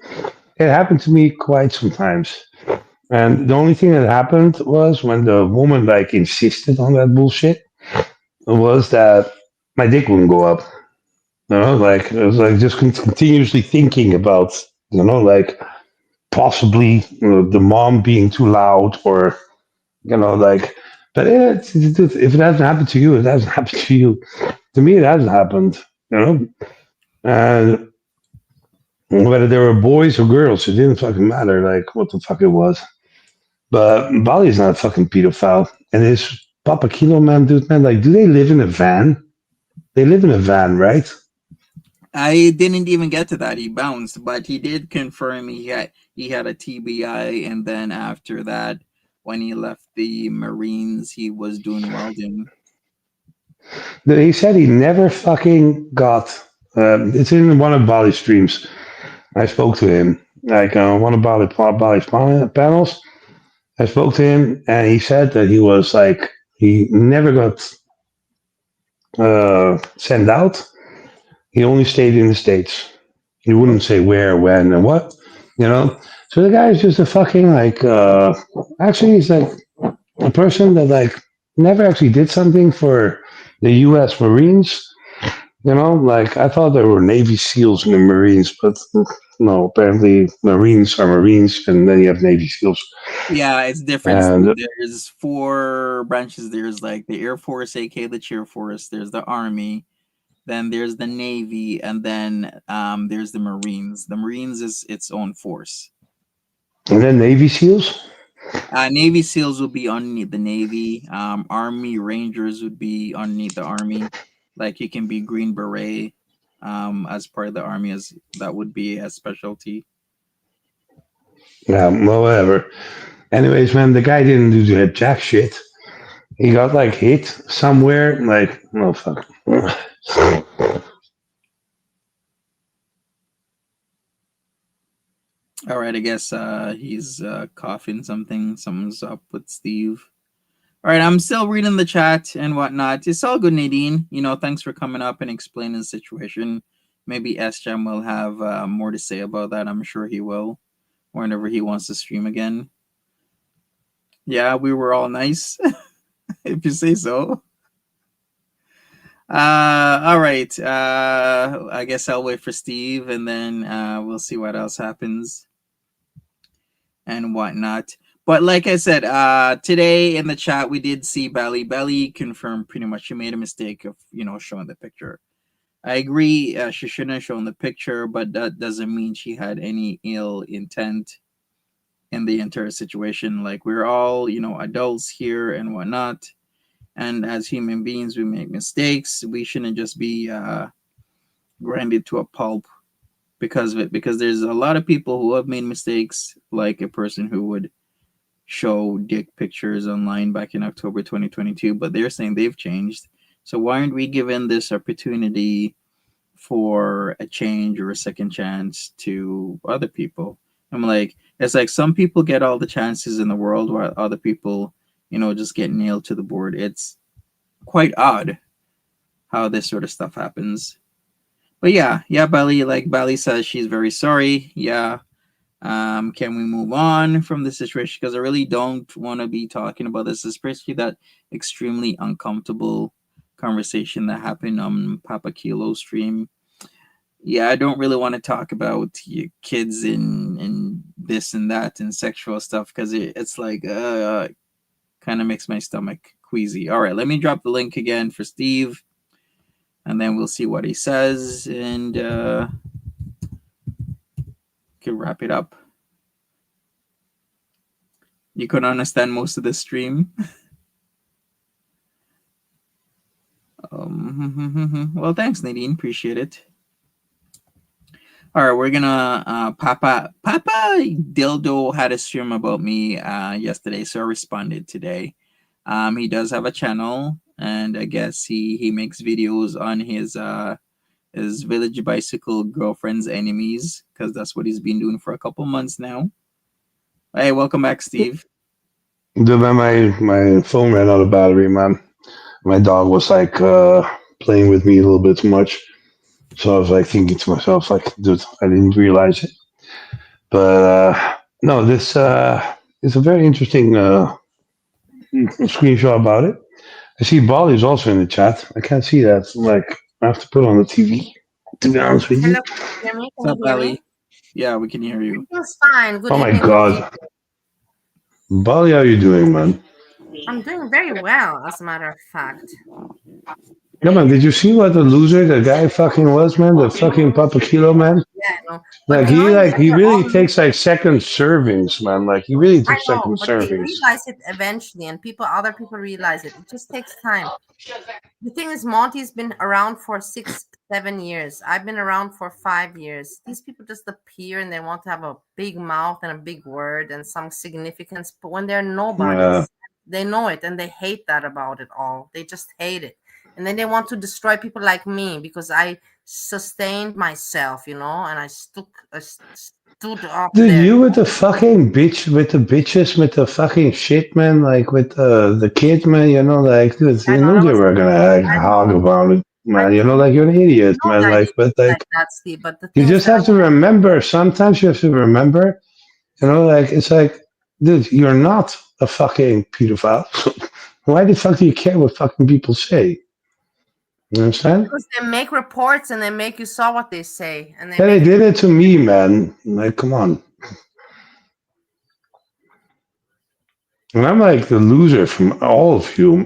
It happened to me quite sometimes. And the only thing that happened was when the woman like insisted on that bullshit was that my dick wouldn't go up. Like it was like just continuously thinking about, like possibly the mom being too loud or, like, but if it hasn't happened to you, it hasn't happened to you. To me, it hasn't happened, and whether they were boys or girls, it didn't fucking matter. Like what the fuck it was. But Bali's not a fucking pedophile. And this Papa Kilo man, dude, man, like, do they live in a van? They live in a van, right? I didn't even get to that. He bounced, but he did confirm he had a TBI, and then after that, when he left the Marines, he was doing welding. He said he never fucking got. It's in one of Bali's streams. I spoke to him, like one of Bali's panels. I spoke to him, and he said that he was like he never got sent out. He only stayed in the States. He wouldn't say where, when, and what, So the guy is just a fucking like. Actually, he's like a person that like never actually did something for the U.S. Marines. Like I thought there were Navy SEALs in the Marines, but no. Apparently, Marines are Marines, and then you have Navy SEAls. Yeah, it's different. And There's four branches. There's like the Air Force, aka the Cheer Force. There's the Army. Then there's the Navy, and then there's the Marines. The Marines is its own force. then Navy SEAls. Navy SEALs would be underneath the Navy. Army Rangers would be underneath the Army. Like you can be Green Beret as part of the Army, as that would be a specialty. Yeah, well, whatever. Anyways, man, the guy didn't do that jack shit. He got like hit somewhere, like oh fuck. All right, I guess he's coughing something. Something's up with Steve. All right, I'm still reading the chat and whatnot. It's all good, Nadine. Thanks for coming up and explaining the situation. Maybe S-Jam will have more to say about that. I'm sure he will whenever he wants to stream again. Yeah, we were all nice, if you say so. All right. I guess I'll wait for Steve, and then we'll see what else happens and whatnot. But like I said, today in the chat we did see Belly. Belly confirmed pretty much she made a mistake of showing the picture. I agree, she shouldn't have shown the picture, but that doesn't mean she had any ill intent in the entire situation. Like we're all adults here and whatnot, and as human beings we make mistakes. We shouldn't just be grinded to a pulp because of it, because there's a lot of people who have made mistakes, like a person who would show dick pictures online back in October 2022, but they're saying they've changed. So why aren't we given this opportunity for a change or a second chance to other people? I'm like, it's like some people get all the chances in the world while other people, just get nailed to the board. It's quite odd how this sort of stuff happens. But yeah, Bali says she's very sorry. Yeah. Can we move on from the situation? Because I really don't want to be talking about this, especially that extremely uncomfortable conversation that happened on Papa Kilo's stream. Yeah, I don't really want to talk about your kids and this and that and sexual stuff, because it's like kind of makes my stomach queasy. All right, let me drop the link again for Steve, and then we'll see what he says. And could wrap it up. You couldn't understand most of the stream. Well, thanks, Nadine. Appreciate it. All right, we're gonna Papa Dildo had a stream about me yesterday, so I responded today. He does have a channel, and I guess he makes videos on his village bicycle girlfriend's enemies, because that's what he's been doing for a couple months now. Hey, welcome back, Steve. Dude, man, my phone ran out of battery, man. My dog was like playing with me a little bit too much. So I was like thinking to myself, like, dude, I didn't realize it. But no, this is a very interesting screenshot about it. I see Bali is also in the chat. I can't see that. So, like, I have to put it on the TV, to be honest with you. Hello, can you hear me? What's up, Ali? Yeah, we can hear you. Everything's fine. Good Oh my evening. God. Bali, how you doing, man? I'm doing very well, as a matter of fact. Yeah, man, did you see what the loser the guy fucking was, man? The fucking Papa Kilo, man? Yeah, I know. But He really takes like second servings, man. Like, he really I takes know, second but they servings. realize it eventually, and other people realize it. It just takes time. The thing is, Monty's been around for 6-7 years. I've been around for 5 years. These people just appear and they want to have a big mouth and a big word and some significance. But when they're nobodies, they know it and they hate that about it all. They just hate it. And then they want to destroy people like me because I sustained myself, and I stood up Dude, there. you with the fucking bitch, with the bitches, with the fucking shit, man, like with the kid, man, like, dude, you know you were gonna like hog about it, man, like, you're an idiot, man, like, but like, that, Steve, but the you thing is just that have to remember, sometimes you have to remember, like, it's like, dude, you're not a fucking pedophile. Why the fuck do you care what fucking people say? You understand? Because they make reports and they make you saw what they say, and They did it to me, man. Like, come on. And I'm like the loser from all of you.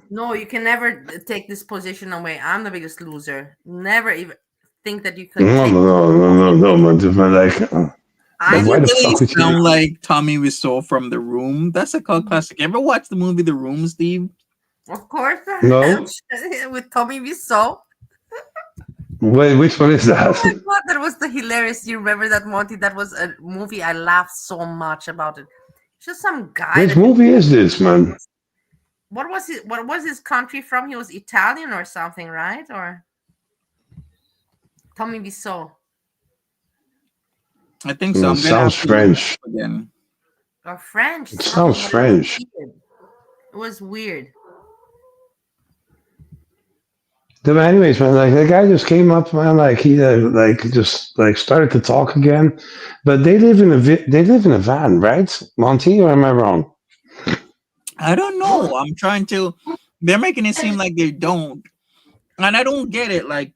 No, you can never take this position away. I'm the biggest loser. Never even think that you could. No, man. Like, why the fuck would sound you? like Tommy Wiseau from The Room? That's a cult classic. Ever watch the movie The Room, Steve? Of course. No. With Tommy Wiseau. Wait, which one is that? Oh my God, that was the hilarious. You remember that, Monty? That was a movie I laughed so much about it. Just some guy. Which movie is this, man? What was his country from? He was Italian or something, right? Or Tommy Wiseau. I think so. It sounds French. Again. Or French. It sounds French. It was weird. Anyways, man, like, the guy just came up, man, like, he just like started to talk again. But they live in a van, right, Monty? Or am I wrong? I don't know. I'm trying to. They're making it seem like they don't, and I don't get it. Like,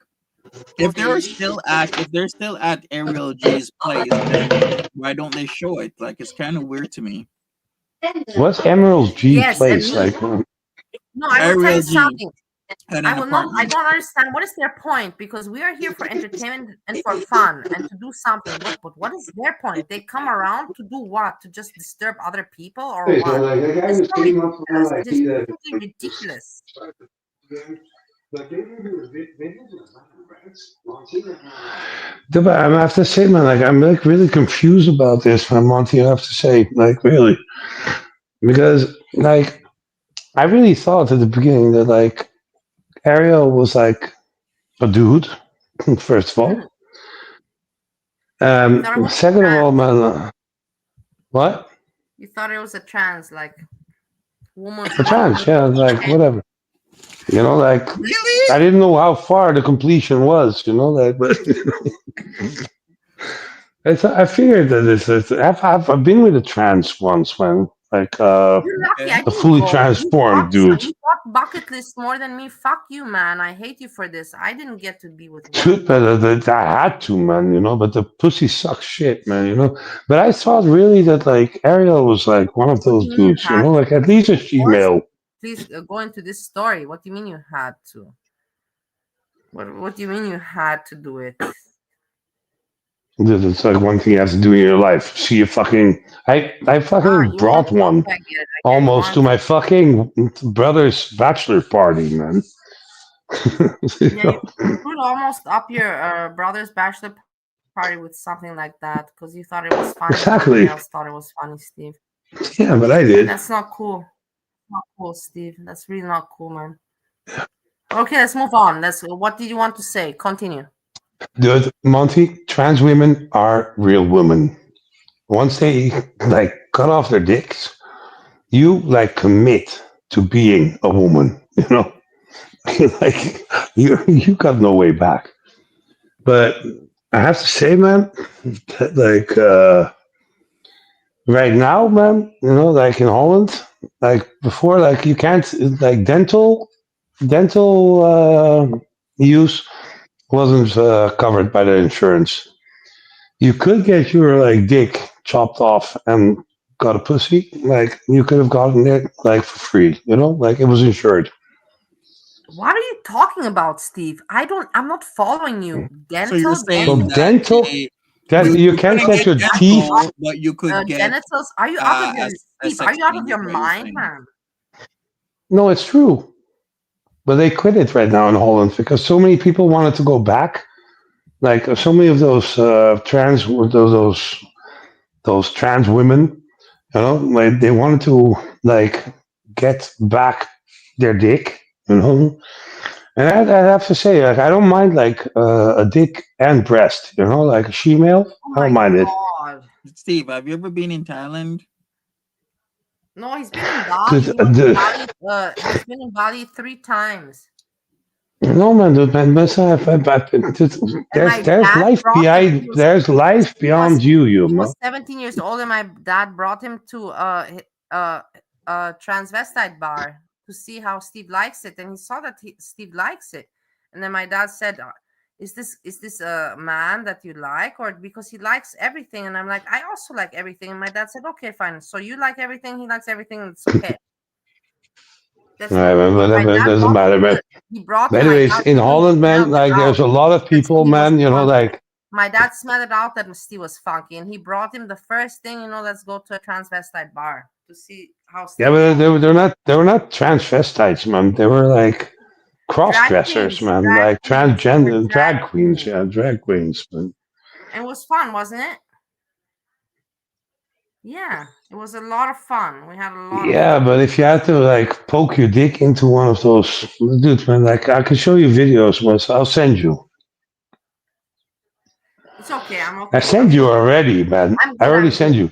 if they're still at Ariel G's place, then why don't they show it? Like, it's kind of weird to me. What's Emerald G place? Like, no, I will tell you something. I don't understand what is their point, because we are here for entertainment and for fun and to do something. But what is their point? They come around to do what? To just disturb other people or what? It's so ridiculous. It is totally ridiculous. I have to say, man, like, I'm like really confused about this, man, Monty. I have to say, like, really, because like, I really thought at the beginning that like Ariel was like a dude, first of all. Second of all, man, what? You thought it was a trans, like woman. A trans, yeah, like whatever. Like, really? I didn't know how far the completion was, like, but I figured that I've been with a trans once when, like, a fully transformed dude. You got bucket list more than me. Fuck you, man. I hate you for this. I didn't get to be with one. Dude, but I had to, man, but the pussy sucks shit, man, But I thought really that, like, Ariel was, like, one of those dudes, like, at least a female. Please go into this story. What do you mean you had to? What do you mean you had to do it? It's like one thing you have to do in your life. See a fucking. I fucking You want brought one I get it. almost to my fucking brother's bachelor party, man. Yeah, you could almost up your brother's bachelor party with something like that because you thought it was funny. Exactly. Nobody else thought it was funny, Steve. Yeah, but I did. That's not cool. Not cool, Steve. That's really not cool, man. Okay, let's move on. What did you want to say? Continue. Dude, Monty, trans women are real women. Once they like cut off their dicks, you like commit to being a woman. You know, like you got no way back. But I have to say, man, that, like right now, man, you know, like in Holland, like before, like you can't like dental use wasn't covered by the insurance. You could get your like dick chopped off and got a pussy. Like you could have gotten it like for free. You know, like it was insured. What are you talking about, Steve? I'm not following you. So you're Dental, saying that dental, that you can't couldn't get your dental, teeth. but you could get genitals. Are you out of your a Steve? Are sex you out of change, your is what you're mind, saying. man? No, it's true. But they quit it right now in Holland because so many people wanted to go back. Like so many of those those trans women, you know, like they wanted to like get back their dick, you know. And I have to say, like, I don't mind like a dick and breast, you know, like a female. Oh I don't my mind it. god! Steve, have you ever been in Thailand? No, he's been in Bali. He went to Bali. He's been in Bali 3 times. No man, dude, man, there's life behind. There's life beyond you, you He know. was 17 years old, and my dad brought him to transvestite bar to see how Steve likes it, and he saw that Steve likes it. And then my dad said, is this a man that you like, or because he likes everything? And I'm like, I also like everything. And my dad said, okay, fine. So you like everything, he likes everything, it's okay. That's It doesn't matter, man. He brought But him. anyways, in Holland, man, like there's a lot of people, man, you know, like my dad smelled it out that Steve was funky, and he brought him the first thing, you know, let's go to a transvestite bar to see how Steve. yeah, but they were not transvestites, man. They were like cross dressers, man, like transgender drag queens, yeah, drag queens, man. It was fun, wasn't it? Yeah, it was a lot of fun. We had a lot of Yeah, fun. but if you had to like poke your dick into one of those dudes, man, like I can show you videos, man, so I'll send you. It's okay, I'm okay. I sent you already, man. I already sent you.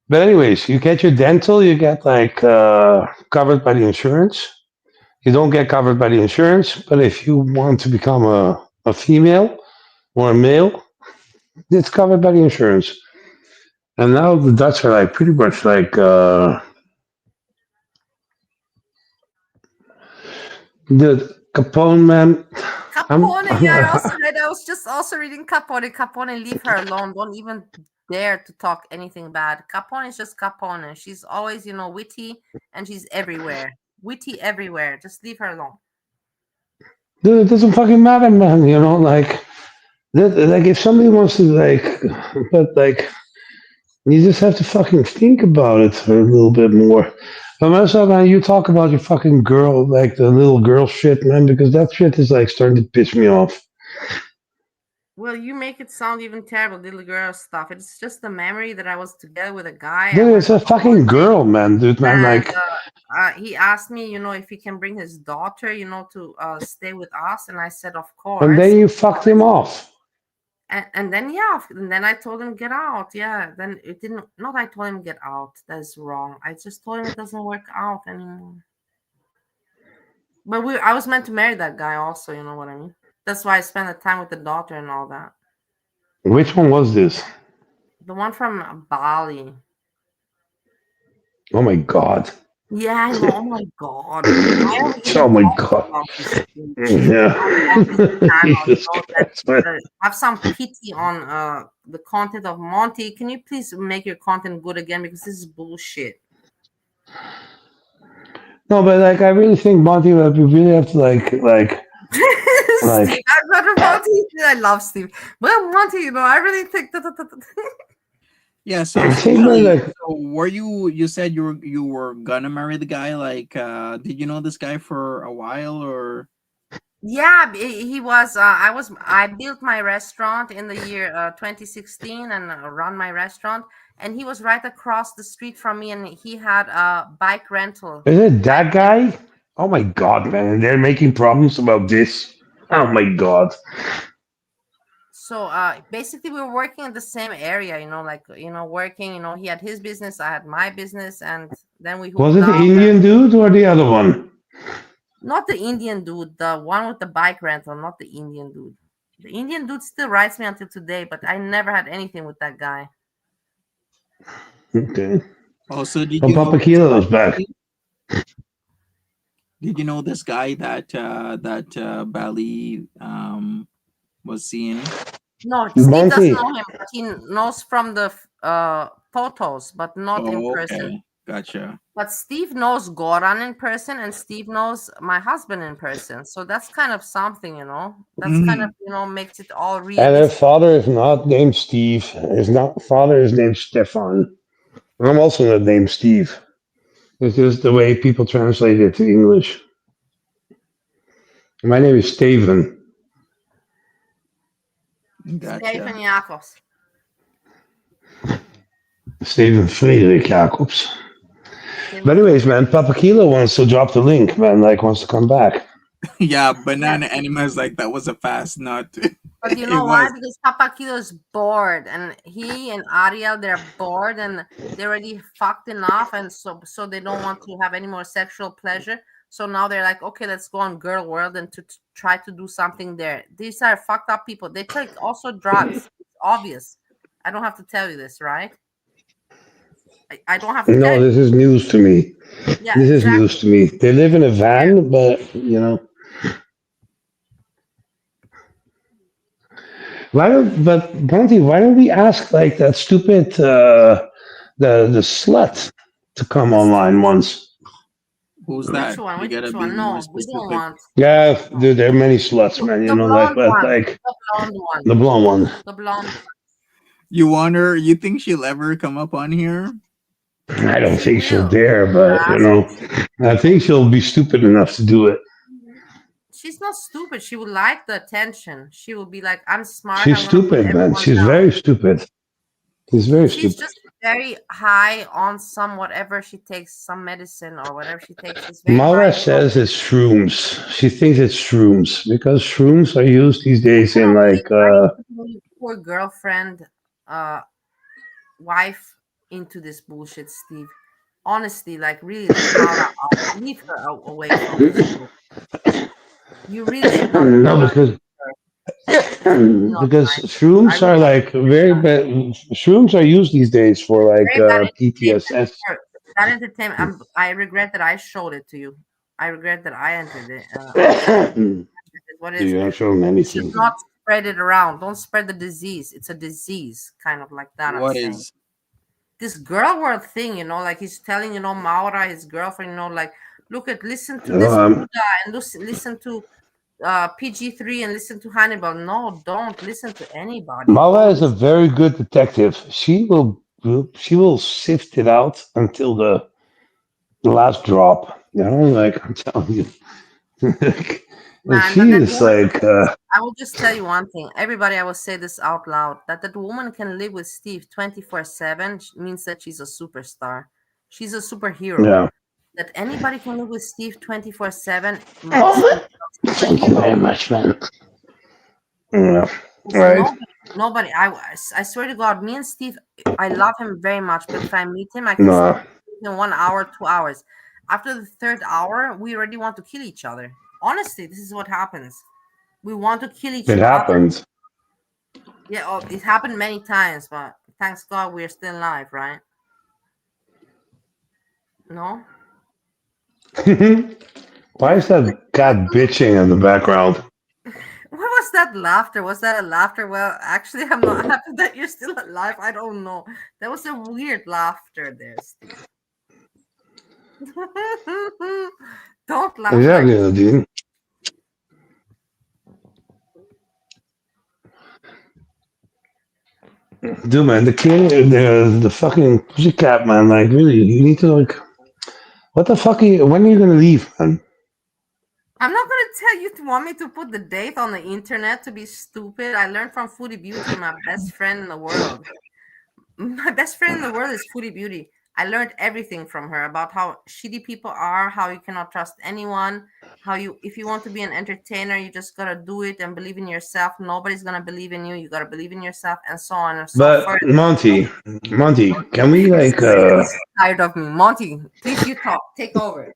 But anyways, you get your dental, you get like covered by the insurance. You don't get covered by the insurance, but if you want to become a female or a male, it's covered by the insurance. And now the Dutch are like pretty much like the Capone man. Capone, I was just also reading Capone. Capone, leave her alone. Don't even dare to talk anything bad. Capone is just Capone. She's always, you know, witty, and she's everywhere. Witty everywhere. Just leave her alone. Dude, it doesn't fucking matter, man. You know, like if somebody wants to but like, you just have to fucking think about it for a little bit more. But also, man, you talk about your fucking girl, like the little girl shit, man, because that shit is like starting to piss me off. Well, you make it sound even terrible, little girl stuff. It's just the memory that I was together with a guy. Dude, it's a fucking girl, man, dude, man. Like, he asked me, you know, if he can bring his daughter, you know, to stay with us, and I said, of course. And then you fucked him off. And then and then I told him get out. Yeah, then it didn't. Not I told him get out. That's wrong. I just told him it doesn't work out anymore. But I was meant to marry that guy also. You know what I mean? That's why I spent the time with the daughter and all that. Which one was this? The one from Bali. Oh my god. Yeah, I know. Oh my god. Oh my god. Yeah. Have some pity on the content of Monty. Can you please make your content good again, because this is bullshit. No, but like I really think Monty, we really have to like Steve, But Monty, I love Steve. Well, Monty, I really think that. Yeah, so See, man, Billy, like, so were you said you were gonna marry the guy, like did you know this guy for a while or Yeah, he was. I built my restaurant in the year 2016 and run my restaurant, and he was right across the street from me, and he had a bike rental. is it that guy? Oh my god, man! They're making problems about this. Oh my god! So basically, we were working in the same area. Working. He had his business, I had my business, and then we Was hooked it the up. Indian dude or the other one? Not the Indian dude, the one with the bike rental, not the Indian dude. The Indian dude still writes me until today, but I never had anything with that guy. Okay. also did So you know Papa this Kilo's back. guy? Did you know this guy that Bali was seeing? No, Steve doesn't Monty. know him, but he knows from the photos, but not in Oh, person. okay, gotcha. But Steve knows Goran in person, and Steve knows my husband in person. So that's kind of something, That's kind of, Mhm. makes it all And her realistic. father is not named Steve. His not father is named Stefan. I'm also not named Steve. It's just the way people translate it to English. My name is Steven. Gotcha. Stefan Jacobs. Steven Frederik Jacobs. Stefan- But anyways, man, Papa Kilo wants to drop the link, man. Like wants to come back. Yeah, Yeah. banana animals, like that was a fast nut. But you It know why? was. Because Papa Kilo is bored, and he and Ariel, they're bored, and they already fucked enough, and so they don't want to have any more sexual pleasure. So now they're like, okay, let's go on Girl World and to try to do something there. These are fucked up people. They take also drugs. It's obvious. I don't have to tell you this, right? I don't have to tell No, you. this is news to me. Yeah, This is news exactly. to me. They live in a Yeah. van, but. Why don't, but Monty, why don't we ask like that stupid the slut to come online once? Who's Which that? one? You gotta Which be one? more No, we don't specific. want. Yeah, No. dude, there are many sluts, man. The Like blonde but one. like The blonde one. the blonde one. The blonde one. You want her? You think she'll ever come up on here? I don't She think she'll will. dare, but Ask I think she'll be stupid enough to do it. She's not stupid. She would like the attention. She will be like, I'm smart. She's I'm gonna put stupid, man. everyone She's down. very stupid. She's very She's stupid. just very high on some whatever she takes, some medicine or whatever she takes. She's very Mara high. says it's shrooms. She thinks it's shrooms because shrooms are used these days in like Why are you putting your poor girlfriend, wife into this bullshit, Steve? Honestly, like really leave Mara out. Leave her away from this group. You really should not be no, around because her. Not because nice. I shrooms really are don't like like very that. bad. Shrooms are used these days for like Very bad entertainment. PTSS. Bad entertainment. I regret that I showed it to you. I regret that I entered it. I showed it. What Do is? you not show them You should anything? not spread it around. Don't spread the disease. It's a disease, kind of like that. I'm What saying is? this girl world thing. Like he's telling Maura, his girlfriend. Like listen to this Um, Buddha and listen to PG3 and listen to Hannibal. No, don't listen to anybody. Mala Don't is a listen. very good detective. She will sift it out until the last drop. Like I'm telling you. And Man, she that is woman, like, I will just tell you one thing. Everybody, I will say this out loud that woman can live with Steve 24/7 means that she's a superstar. She's a superhero. yeah. That anybody can live with Steve 24/7 makes Oh, them a thank you superhero. very much, man. Yeah. All Because right. nobody, I swear to God, me and Steve, I love him very much, but if I meet him, I can Nah, in 1 hour, 2 hours. After the third hour, we already want to kill each other. Honestly, this is what happens. We want to kill each it other. happens. Yeah, it happened many times, but thanks God we're still alive, right? No? Why is that cat bitching in the background? What was that laughter? Was that a laughter? Well, actually, I'm not happy that you're still alive. I don't know. That was a weird laughter there, Steve. Don't laugh like Exactly, Nadine. Dude, man, the kid, the fucking pussycat, man. Like, really, you need to like. What the fuck? When are you gonna leave, man? I'm not gonna tell you to want me to put the date on the internet to be stupid. I learned from Foodie Beauty, my best friend in the world. My best friend in the world is Foodie Beauty. I learned everything from her about how shitty people are, how you cannot trust anyone, how you, if you want to be an entertainer, you just gotta do it and believe in yourself. Nobody's gonna believe in you. You gotta believe in yourself, and so on and so But forth. Monty, can we like He's tired of me. Monty, please you talk. Take over.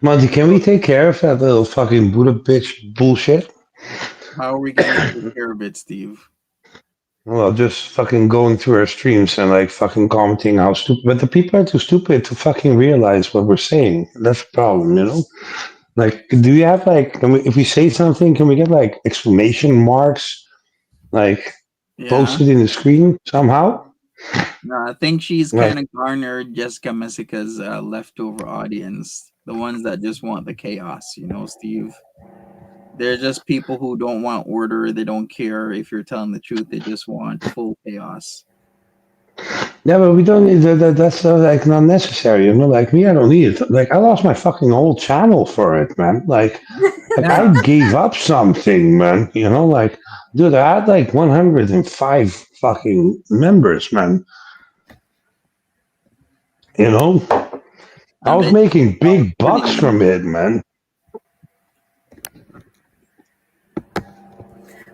Monty, can we take care of that little fucking Buddha bitch bullshit? How are we gonna take care of it, Steve? Well, just fucking going through our streams and like fucking commenting how stupid. But the people are too stupid to fucking realize what we're saying. That's the problem, you know. Like, do you have like, if we say something, can we get like exclamation marks, like Yeah. posted in the screen somehow? No, I think she's Like, kind of garnered Jessica Messica's leftover audience, the ones that just want the chaos, you know, Steve. They're just people who don't want order. They don't care if you're telling the truth. They just want full chaos. yeah, but we don't need that. That's like not necessary, you know. Like me, I don't need it. Like I lost my fucking whole channel for it, man. Like Yeah. I gave up something, man. You know, like dude, I had like 105 fucking members, man. You know, I I was bet making you big bucks pretty. from it, man.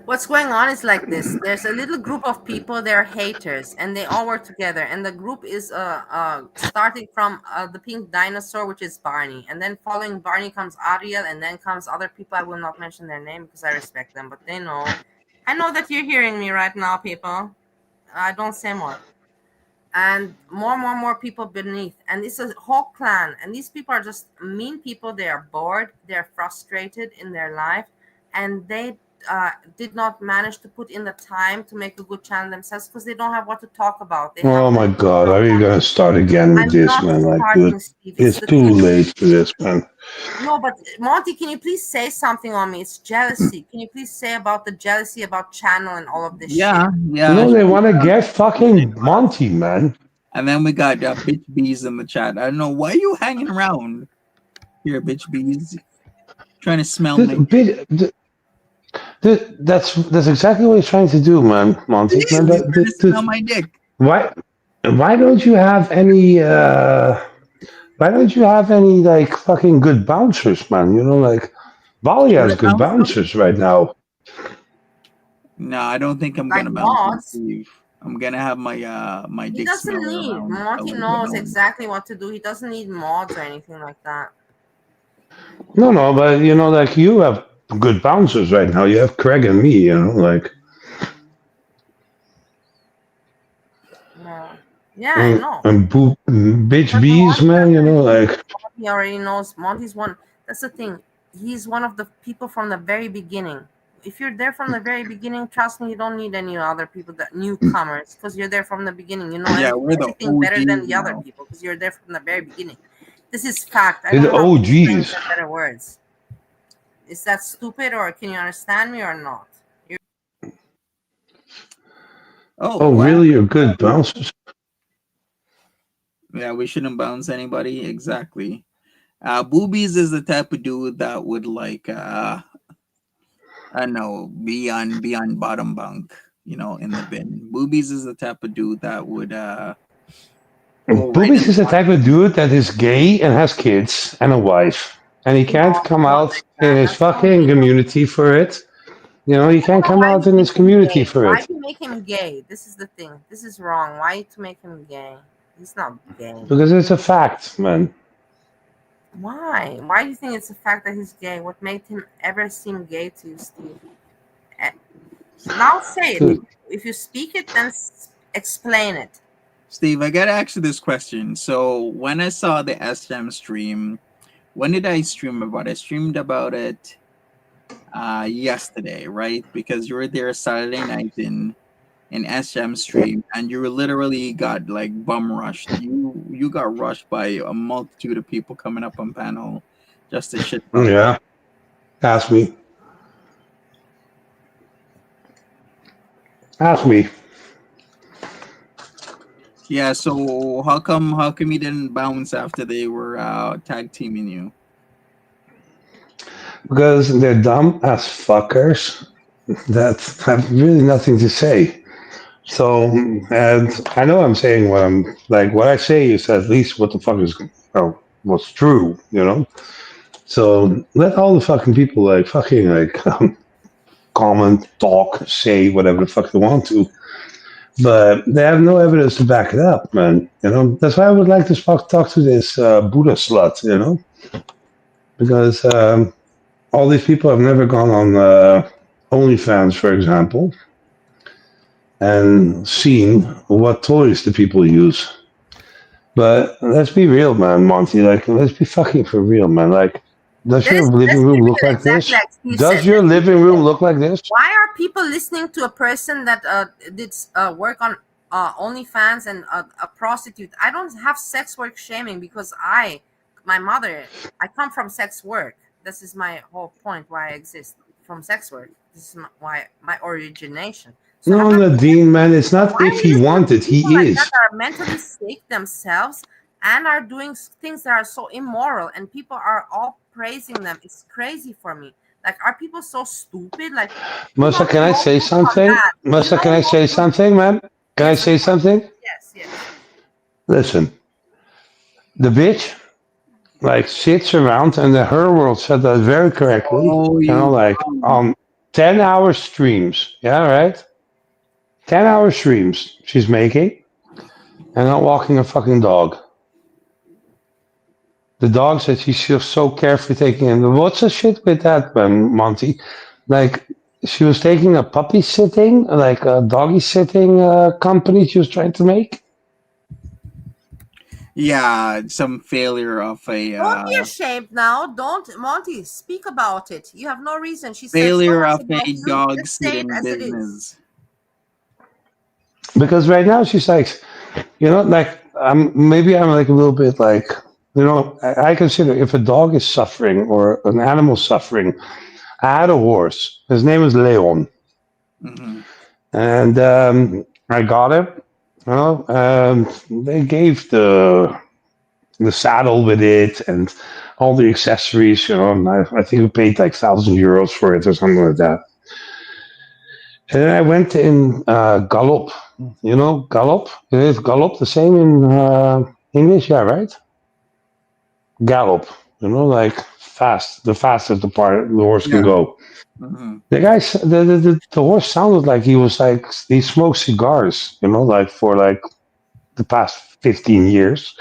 What's going on is like this. There's a little group of people, they're haters, and they all work together. And the group is starting from the pink dinosaur, which is Barney. And then following Barney comes Ariel, and then comes other people. I will not mention their name because I respect them, but they know. I know that you're hearing me right now, people. I don't say more. And more people beneath. And it's a whole clan. And these people are just mean people. They are bored. They're frustrated in their life. And they did not manage to put in the time to make a good channel themselves because they don't have what to talk about. They have Oh no. my god, are you gonna start again with I'm this, not man? Like, dude, starting, Steve. It's it's the too thing. late for this, man. No, but Monty, can you please say something on me? It's jealousy. Can you please say about the jealousy about channel and all of this shit? Yeah, yeah. No, they want to get fucking Monty, man. And then we got bitch bees in the chat. I don't know why you hanging around here, bitch bees, trying to smell me. That's exactly what he's trying to do, man, Monty. He's Man, trying to smell my dick. why don't you have any like fucking good bouncers, man? You know, like Bali has Should I good bounce them? bouncers right now. No, I don't think I'm Like gonna bounce them, mods. Steve. I'm gonna have my He dick doesn't smeller need. around a Monty little bit knows more. exactly what to do. He doesn't need mods or anything like that. No, but you know, like you have good bouncers right now. You have Craig and me, you know, like Yeah, I know. and bitch But the bees, one man. You person know, like Monty already knows. Monty's one. That's the thing. He's one of the people from the very beginning. If you're there from the very beginning, trust me, you don't need any other people, that newcomers, because you're there from the beginning. You know Yeah, we're the everything better than OGs the other now. people because you're there from the very beginning. This is fact. I the don't know how to explain it OGs. in better words. Is that stupid, or can you understand me or not? Oh Oh, wow. really? You're good bouncers. Yeah, we shouldn't bounce anybody. Exactly. Boobies is the type of dude that would like I don't know, be on bottom bunk, you know, in the bin. Boobies is the type of dude that would go right in Boobies the is the type of bottom. dude that is gay and has kids and a wife, and he No, can't come not out like in that. his That's not fucking gay. community for it. You know, he I don't can't know come why out you in make his him community gay. for Why it do you make him gay? This is the thing. This is wrong. Why to make him gay? He's not gay. because it's a fact, man. Why? Why do you think it's the fact that he's gay? What made him ever seem gay to you, Steve? Eh, Now say it. Dude, If you speak it, then explain it. Steve, I gotta ask you this question. So when I saw the SM stream, when did I stream about it? I streamed about it yesterday, right? Because you were there Saturday night in SM stream, and you literally got like bum rushed. You got rushed by a multitude of people coming up on panel just to shit talk. yeah, ask me. Ask me. Yeah. So how come you didn't bounce after they were tag teaming you? Because they're dumb as fuckers that have really nothing to say. So, and I know I'm saying what I'm like. What I say is at least what the fuck is, what's true, you know. So let all the fucking people like fucking like comment, talk, say whatever the fuck they want to, but they have no evidence to back it up, man. You know, that's why I would like to talk to this Buddha slut, you know, because all these people have never gone on OnlyFans, for example, and seen what toys the people use. But let's be real, man, Monty. Like, let's be fucking for real, man. Like, does your living Let's be room look real, like exactly this? like Steve Does said. your Let's be living room real. look like this? Why are people listening to a person that did work on OnlyFans and a prostitute? I don't have sex work shaming because my mother, I come from sex work. This is my whole point why I exist from sex work. This is why my origination. So I'm No, not. Nadine, man, it's Why not are if you he listening to wanted, people he like that is. that are mentally sick themselves and are doing things that are so immoral and people are all praising them? It's crazy for me. Like, are people so stupid? Like, you Melissa, don't can I know say good from something? bad. You Melissa, can don't I know say good. something, man? Can I Yes, of say course. something? Yes, yes. Listen, the bitch like sits around, and her world said that very correctly. Oh, You know, you. like on 10-hour streams. Yeah, right. 10-hour streams she's making, and not walking a fucking dog. The dog said she's just so carefully taking in. What's the shit with that, Monty? Like, she was taking a puppy sitting, like a doggy sitting company she was trying to make. Yeah, some failure of a Don't be ashamed now. Don't, Monty, speak about it. You have no reason. She said so failure much of about a you. dog Just say it sitting as it is. business. Because right now she's like, you know, like maybe I'm like a little bit like, you know, I consider if a dog is suffering or an animal suffering. I had a horse. His name is Leon, Hmm. and I got him. You know, they gave the saddle with it and all the accessories. You know, and I think we paid like €1,000 for it or something like that. And then I went in gallop. You know, gallop. Is gallop the same in English? Yeah, right. Gallop. You know, like fast. The fastest the horse can Yeah. go. Hmm. The guy, the horse sounded like he was like he smoked cigars. You know, like for like the past 15 years.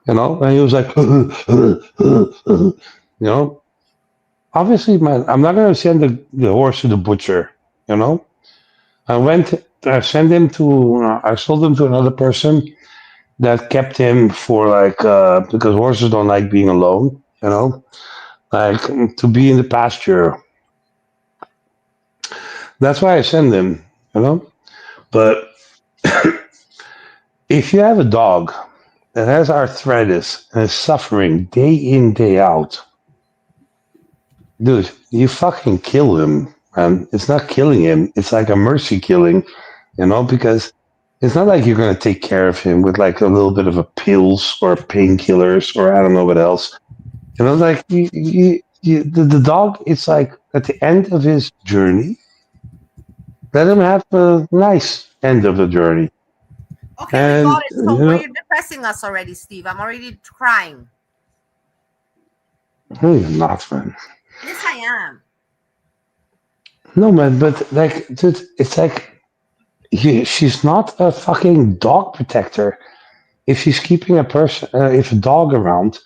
You know, and he was like, you know, obviously, man, I'm not going to send the horse to the butcher. You know, I sent him to, I sold him to another person that kept him for like, because horses don't like being alone. You know, like to be in the pasture. That's why I send him. You know, but if you have a dog that has arthritis and is suffering day in day out, dude, you fucking kill him, man. It's not killing him. It's like a mercy killing, you know, because it's not like you're going to take care of him with like a little bit of a pills or painkillers or I don't know what else. You know, like the dog, it's like at the end of his journey, let him have a nice end of the journey. Okay, we got And, it. So you were know, you depressing us already, Steve? I'm already crying. no, you're not, man. Yes, I am. No, man, but like, dude, it's like she's not a fucking dog protector. If she's keeping a person, if a dog around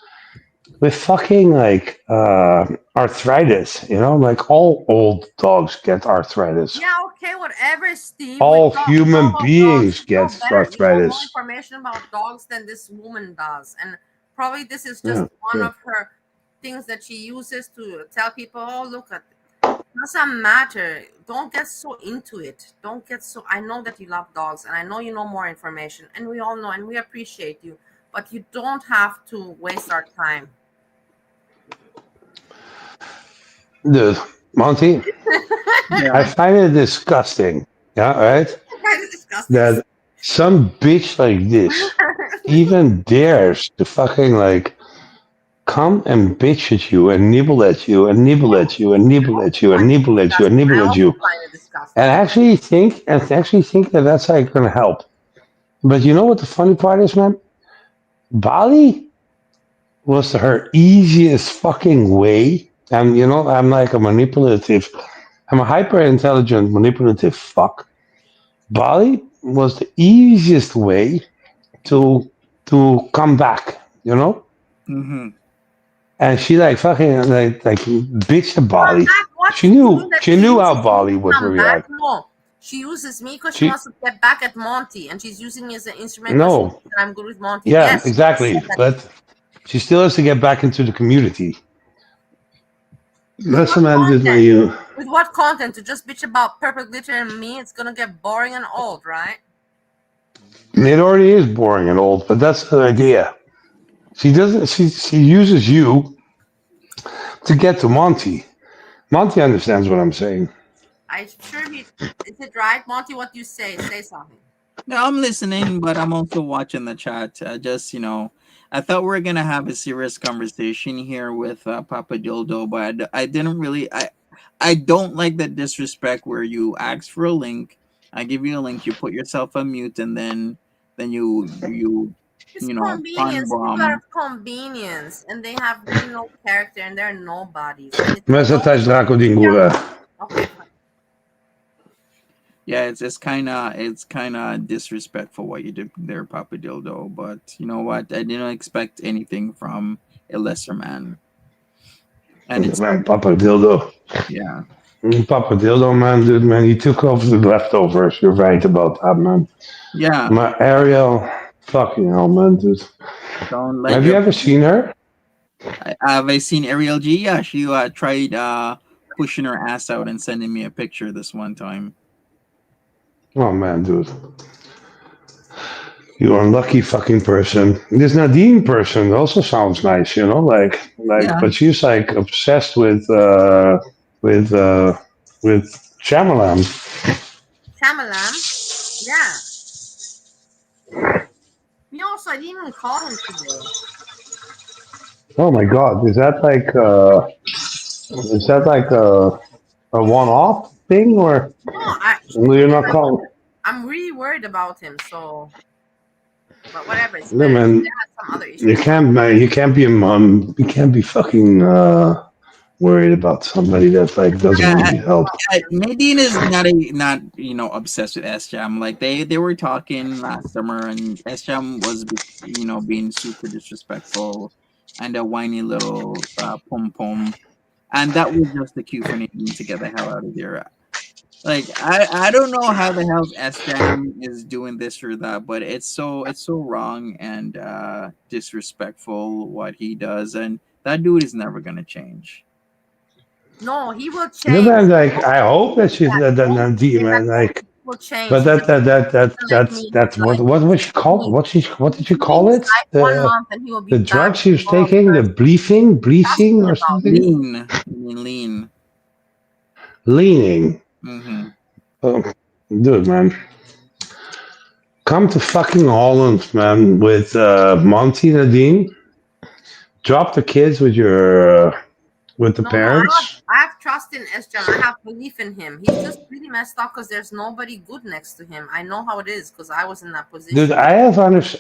with fucking like arthritis, you know, like all old dogs get arthritis. Yeah, okay, whatever, Steve. We All know human about dogs. beings You know get better. You know more arthritis. information about dogs than this woman does. And probably this is just Yeah, one yeah. of her things that she uses to tell people, oh, look at doesn't matter. Don't get so into it. Don't get so. I know that you love dogs, and I know you know more information, and we all know, and we appreciate you. But you don't have to waste our time. Dude, Monty, I Yeah. find it disgusting. Yeah, right. Why is it disgusting? That some bitch like this even dares to fucking like come and bitch at you and nibble at you and nibble at you and nibble at you and nibble at you and Disgusting. nibble I at also you, find it disgusting. and actually think that that's like gonna help. But you know what the funny part is, man? Bali was her easiest fucking way. And you know, I'm like I'm a hyper intelligent, manipulative fuck. Bali was the easiest way to come back, you know? Mm-hmm. And she like fucking like bitched to Bali. Back, what She you doing knew that she she knew how uses me Bali to would come back? react. No, she uses me because she She wants to get back at Monty, and she's using me as an instrument because she no, thinks that I'm good with Monty. yeah, Yes, she just exactly. said that. But she still has to get back into the community. With That's what the man did my content? With what content? To just bitch about purple glitter and me? It's gonna get boring and old, right? It already is boring and old, but that's the idea. She doesn't. She uses you to get to Monty. Monty understands what I'm saying. I sure he is it right, Monty? What you say? Say something. No, I'm listening, but I'm also watching the chat. Just I thought we were gonna have a serious conversation here with Papa Dildo, but I didn't really. I don't like that disrespect where you ask for a link, I give you a link, you put yourself on mute, and then It's fun convenience. People bomb. are convenience, and they have really no character, and they're nobodies. And it's Mas so atrás Draco din gura. okay. Fine. Yeah, it's kind of disrespectful what you did there, Papa Dildo. But you know what? I didn't expect anything from a lesser man, and it's Man, Papa Dildo. yeah. Papa Dildo, man, dude, man, he took over the leftovers. You're right about that, man. Yeah, My Ariel, fucking hell, man, dude. don't let Have you your. ever seen her? Have I seen Ariel G? Yeah, she tried pushing her ass out and sending me a picture this one time. Oh, man, dude. You're a lucky fucking person. This Nadine person also sounds nice, you know, Yeah, but she's like obsessed with Shyamalan. Shyamalan. Yeah. Me also. I didn't even call him today. Oh my God, is that like a one-off thing, or No, I. you're not calling? I'm really worried about him. So, but whatever. It's No, better. They man, had some other issues. you can't, man. You can't be a mom. You can't be fucking worried about somebody that like doesn't yeah. need help. Nadine is not obsessed with S-Jam. Like they were talking last summer, and S-Jam was being super disrespectful and a whiny little pom pom, and that was just the cue for Nadine to get the hell out of there. Like I don't know how the hell S-Jam is doing this or that, but it's so wrong and disrespectful what he does, and that dude is never gonna change. No, he will You know, change. man, like I hope that she's Yeah, that don't Nadine, say that man, like. he will change. But He just like me. that's Like what she called me. what did you Give me call his it? life 1 month, and he will be The back drugs she was to normal taking, the person. Trust bleefing me or about it. something, Lean, I mean lean. leaning. Mm-hmm. Oh, dude, man, come to fucking Holland, man, with Monty Nadine. Drop the kids with the No, parents. I have trust in Esjan. I have belief in him. He's just really messed up because there's nobody good next to him. I know how it is because I was in that Dude, position.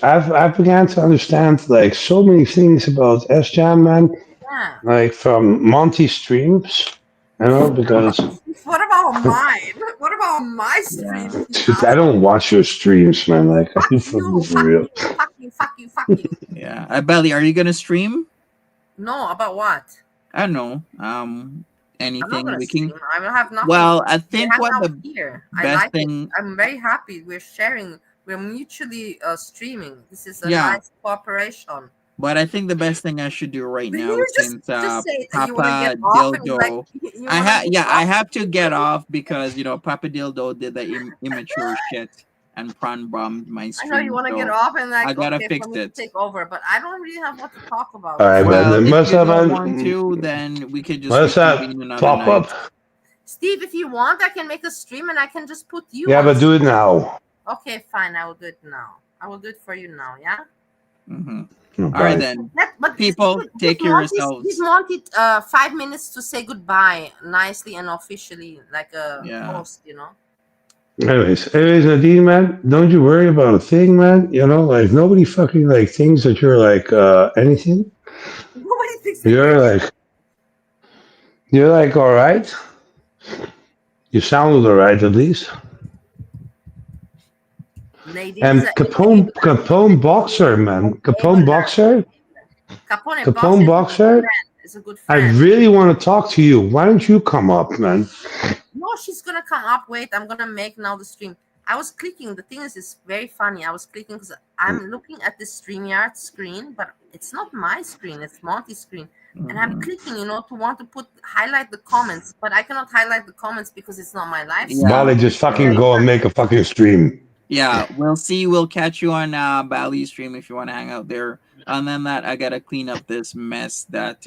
I've began to understand like so many things about S-Jam, man. Yeah. Like from Monty streams, you know, because What about mine? What about my Yeah. streams, you dude, I asshole? don't watch your streams, man. Like, are Fuck you you, fucking for fuck real? you, fuck you, fuck you, fuck you. Yeah. Belly, are you gonna stream? No, about what? I don't know. I'm not Anything gonna we stream. can. I will have nothing. Well, I We're think hanging what out the here. I best like it. thing. I'm very happy. We're sharing. We're mutually streaming. This is a Yeah, nice cooperation. but I think the best thing I should do right But now, you since just say that you want to get Papa off and like Dildo, you want to get I off. have to get off because Papa Dildo did the immature shit and prawn bombed my I know you stream, want to get so off and I like gotta okay fix for me to it. take over, but I don't really have what to talk about. All This right, is Well, man. if What's you up, don't want man? to, then we could just What's reconvene that another pop night. up? Steve. If you want, I can make a stream and I can just put you Yeah, on. but do it now. Okay, fine. I will do it now. I will do it for you now. Yeah. Mm-hmm. Oh, All right God. then, But people, take care of Give yourselves. Monty 5 minutes to say goodbye nicely and officially, like a Yeah. host. You know. Anyways, Nadine, man, don't you worry about a thing, man. You know, like nobody fucking like thinks that you're like anything. Nobody thinks You're like all right. You sounded all right at least. Nadine And is a Capone Boxer, man. Capone Boxer. Capone Box Capone is a good Boxer. friend. Is a good I friend. really want to talk to you. Why don't you come up, man? No, she's gonna come up. Wait, I'm gonna make now the stream. I was clicking. The thing is, it's very funny. I was clicking because I'm looking at the StreamYard screen, but it's not my screen. It's Monty's screen, and I'm Mhm. clicking, to want to highlight the comments, but I cannot highlight the comments because it's not my live stream. Yeah. Bali, just fucking So, go and make a fucking stream. yeah, we'll catch you on Bali stream if you want to hang out there. And then that I gotta clean up this mess that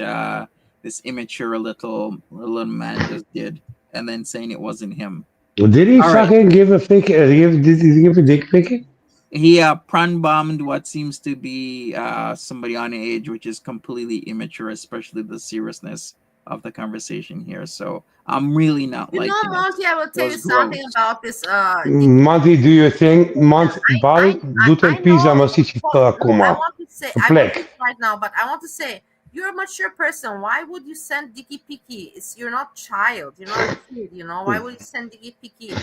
this immature little man just did, and then saying it wasn't him. Did he All right. fucking give a pic? Did he give a dick pic? He prun bombed what seems to be somebody on age, which is completely immature, especially the seriousness of the conversation here. So I'm really not liking it. Monty, I will tell you Was something gross. about this. Monty, do your thing. Monty, Bali, doe I tem pizza, mas iets Look, I kuma. want to say, A I want plek. to right now, but I want to say, you're a mature person. Why would you send Dicky Picky? You're not child. You're not a kid. Why would you send Dicky Picky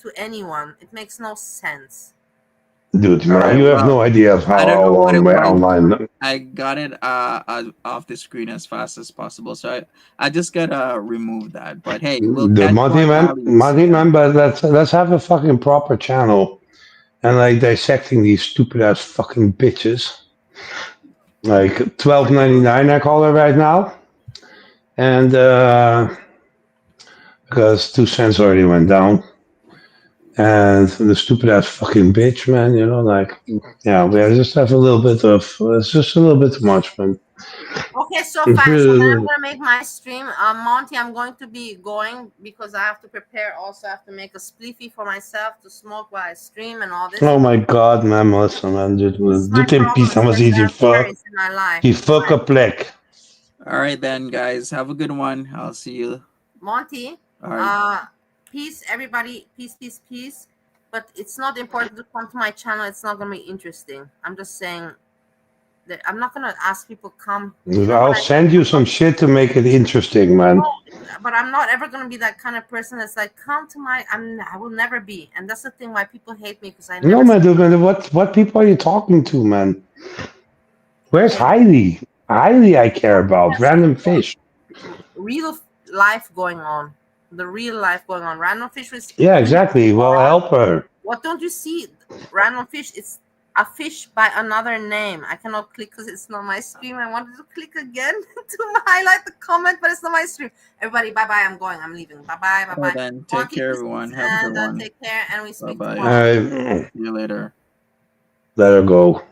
to anyone? It makes no sense. Dude, All right, you have no well, idea of I don't know how what it was. online. I got it off the screen as fast as possible, so I just gotta remove that. But hey, we'll The catch you on Monty Bally's. man, but let's have a fucking proper channel and like dissecting these stupid ass fucking bitches. Like $12.99, I call it right now, and because 2 cents already went down, and the stupid ass fucking bitch, man. Yeah, we just have a little bit of. It's just a little bit too much, man. Okay, so fine. So then I'm gonna make my stream. Monty, I'm going to be going because I have to prepare. Also, I have to make a spliffy for myself to smoke while I stream and all this. Oh my god, man, Melissa, man. My Doe een pizza, maar ziet je fuck. in my life. Die fuck a plek. All right, then, guys. Have a good one. I'll see you. Monty, All right. peace, everybody. Peace, peace, peace. But it's not important to come to my channel. It's not gonna be interesting. I'm just saying that I'm not gonna ask people come. I'll send you some shit to make it interesting, man. But I'm not ever gonna be that kind of person that's like, come to my. I will never be, and that's the thing why people hate me because I never. No, man, dude, what people are you talking to, man? Where's Heidi? Heidi, I care about. Random fish. Real life going on. The real life going on. Random fish was. Yeah, exactly. Well, help her. What don't you see? Random fish. It's a fish by another name. I cannot click because it's not my stream. I wanted to click again to highlight the comment, but it's not my stream. Everybody, bye bye. I'm going. I'm leaving. Bye bye. Bye bye. Then take care, everyone. Have a good one. Take care, and we speak Bye tomorrow. bye. See you later. Let her go.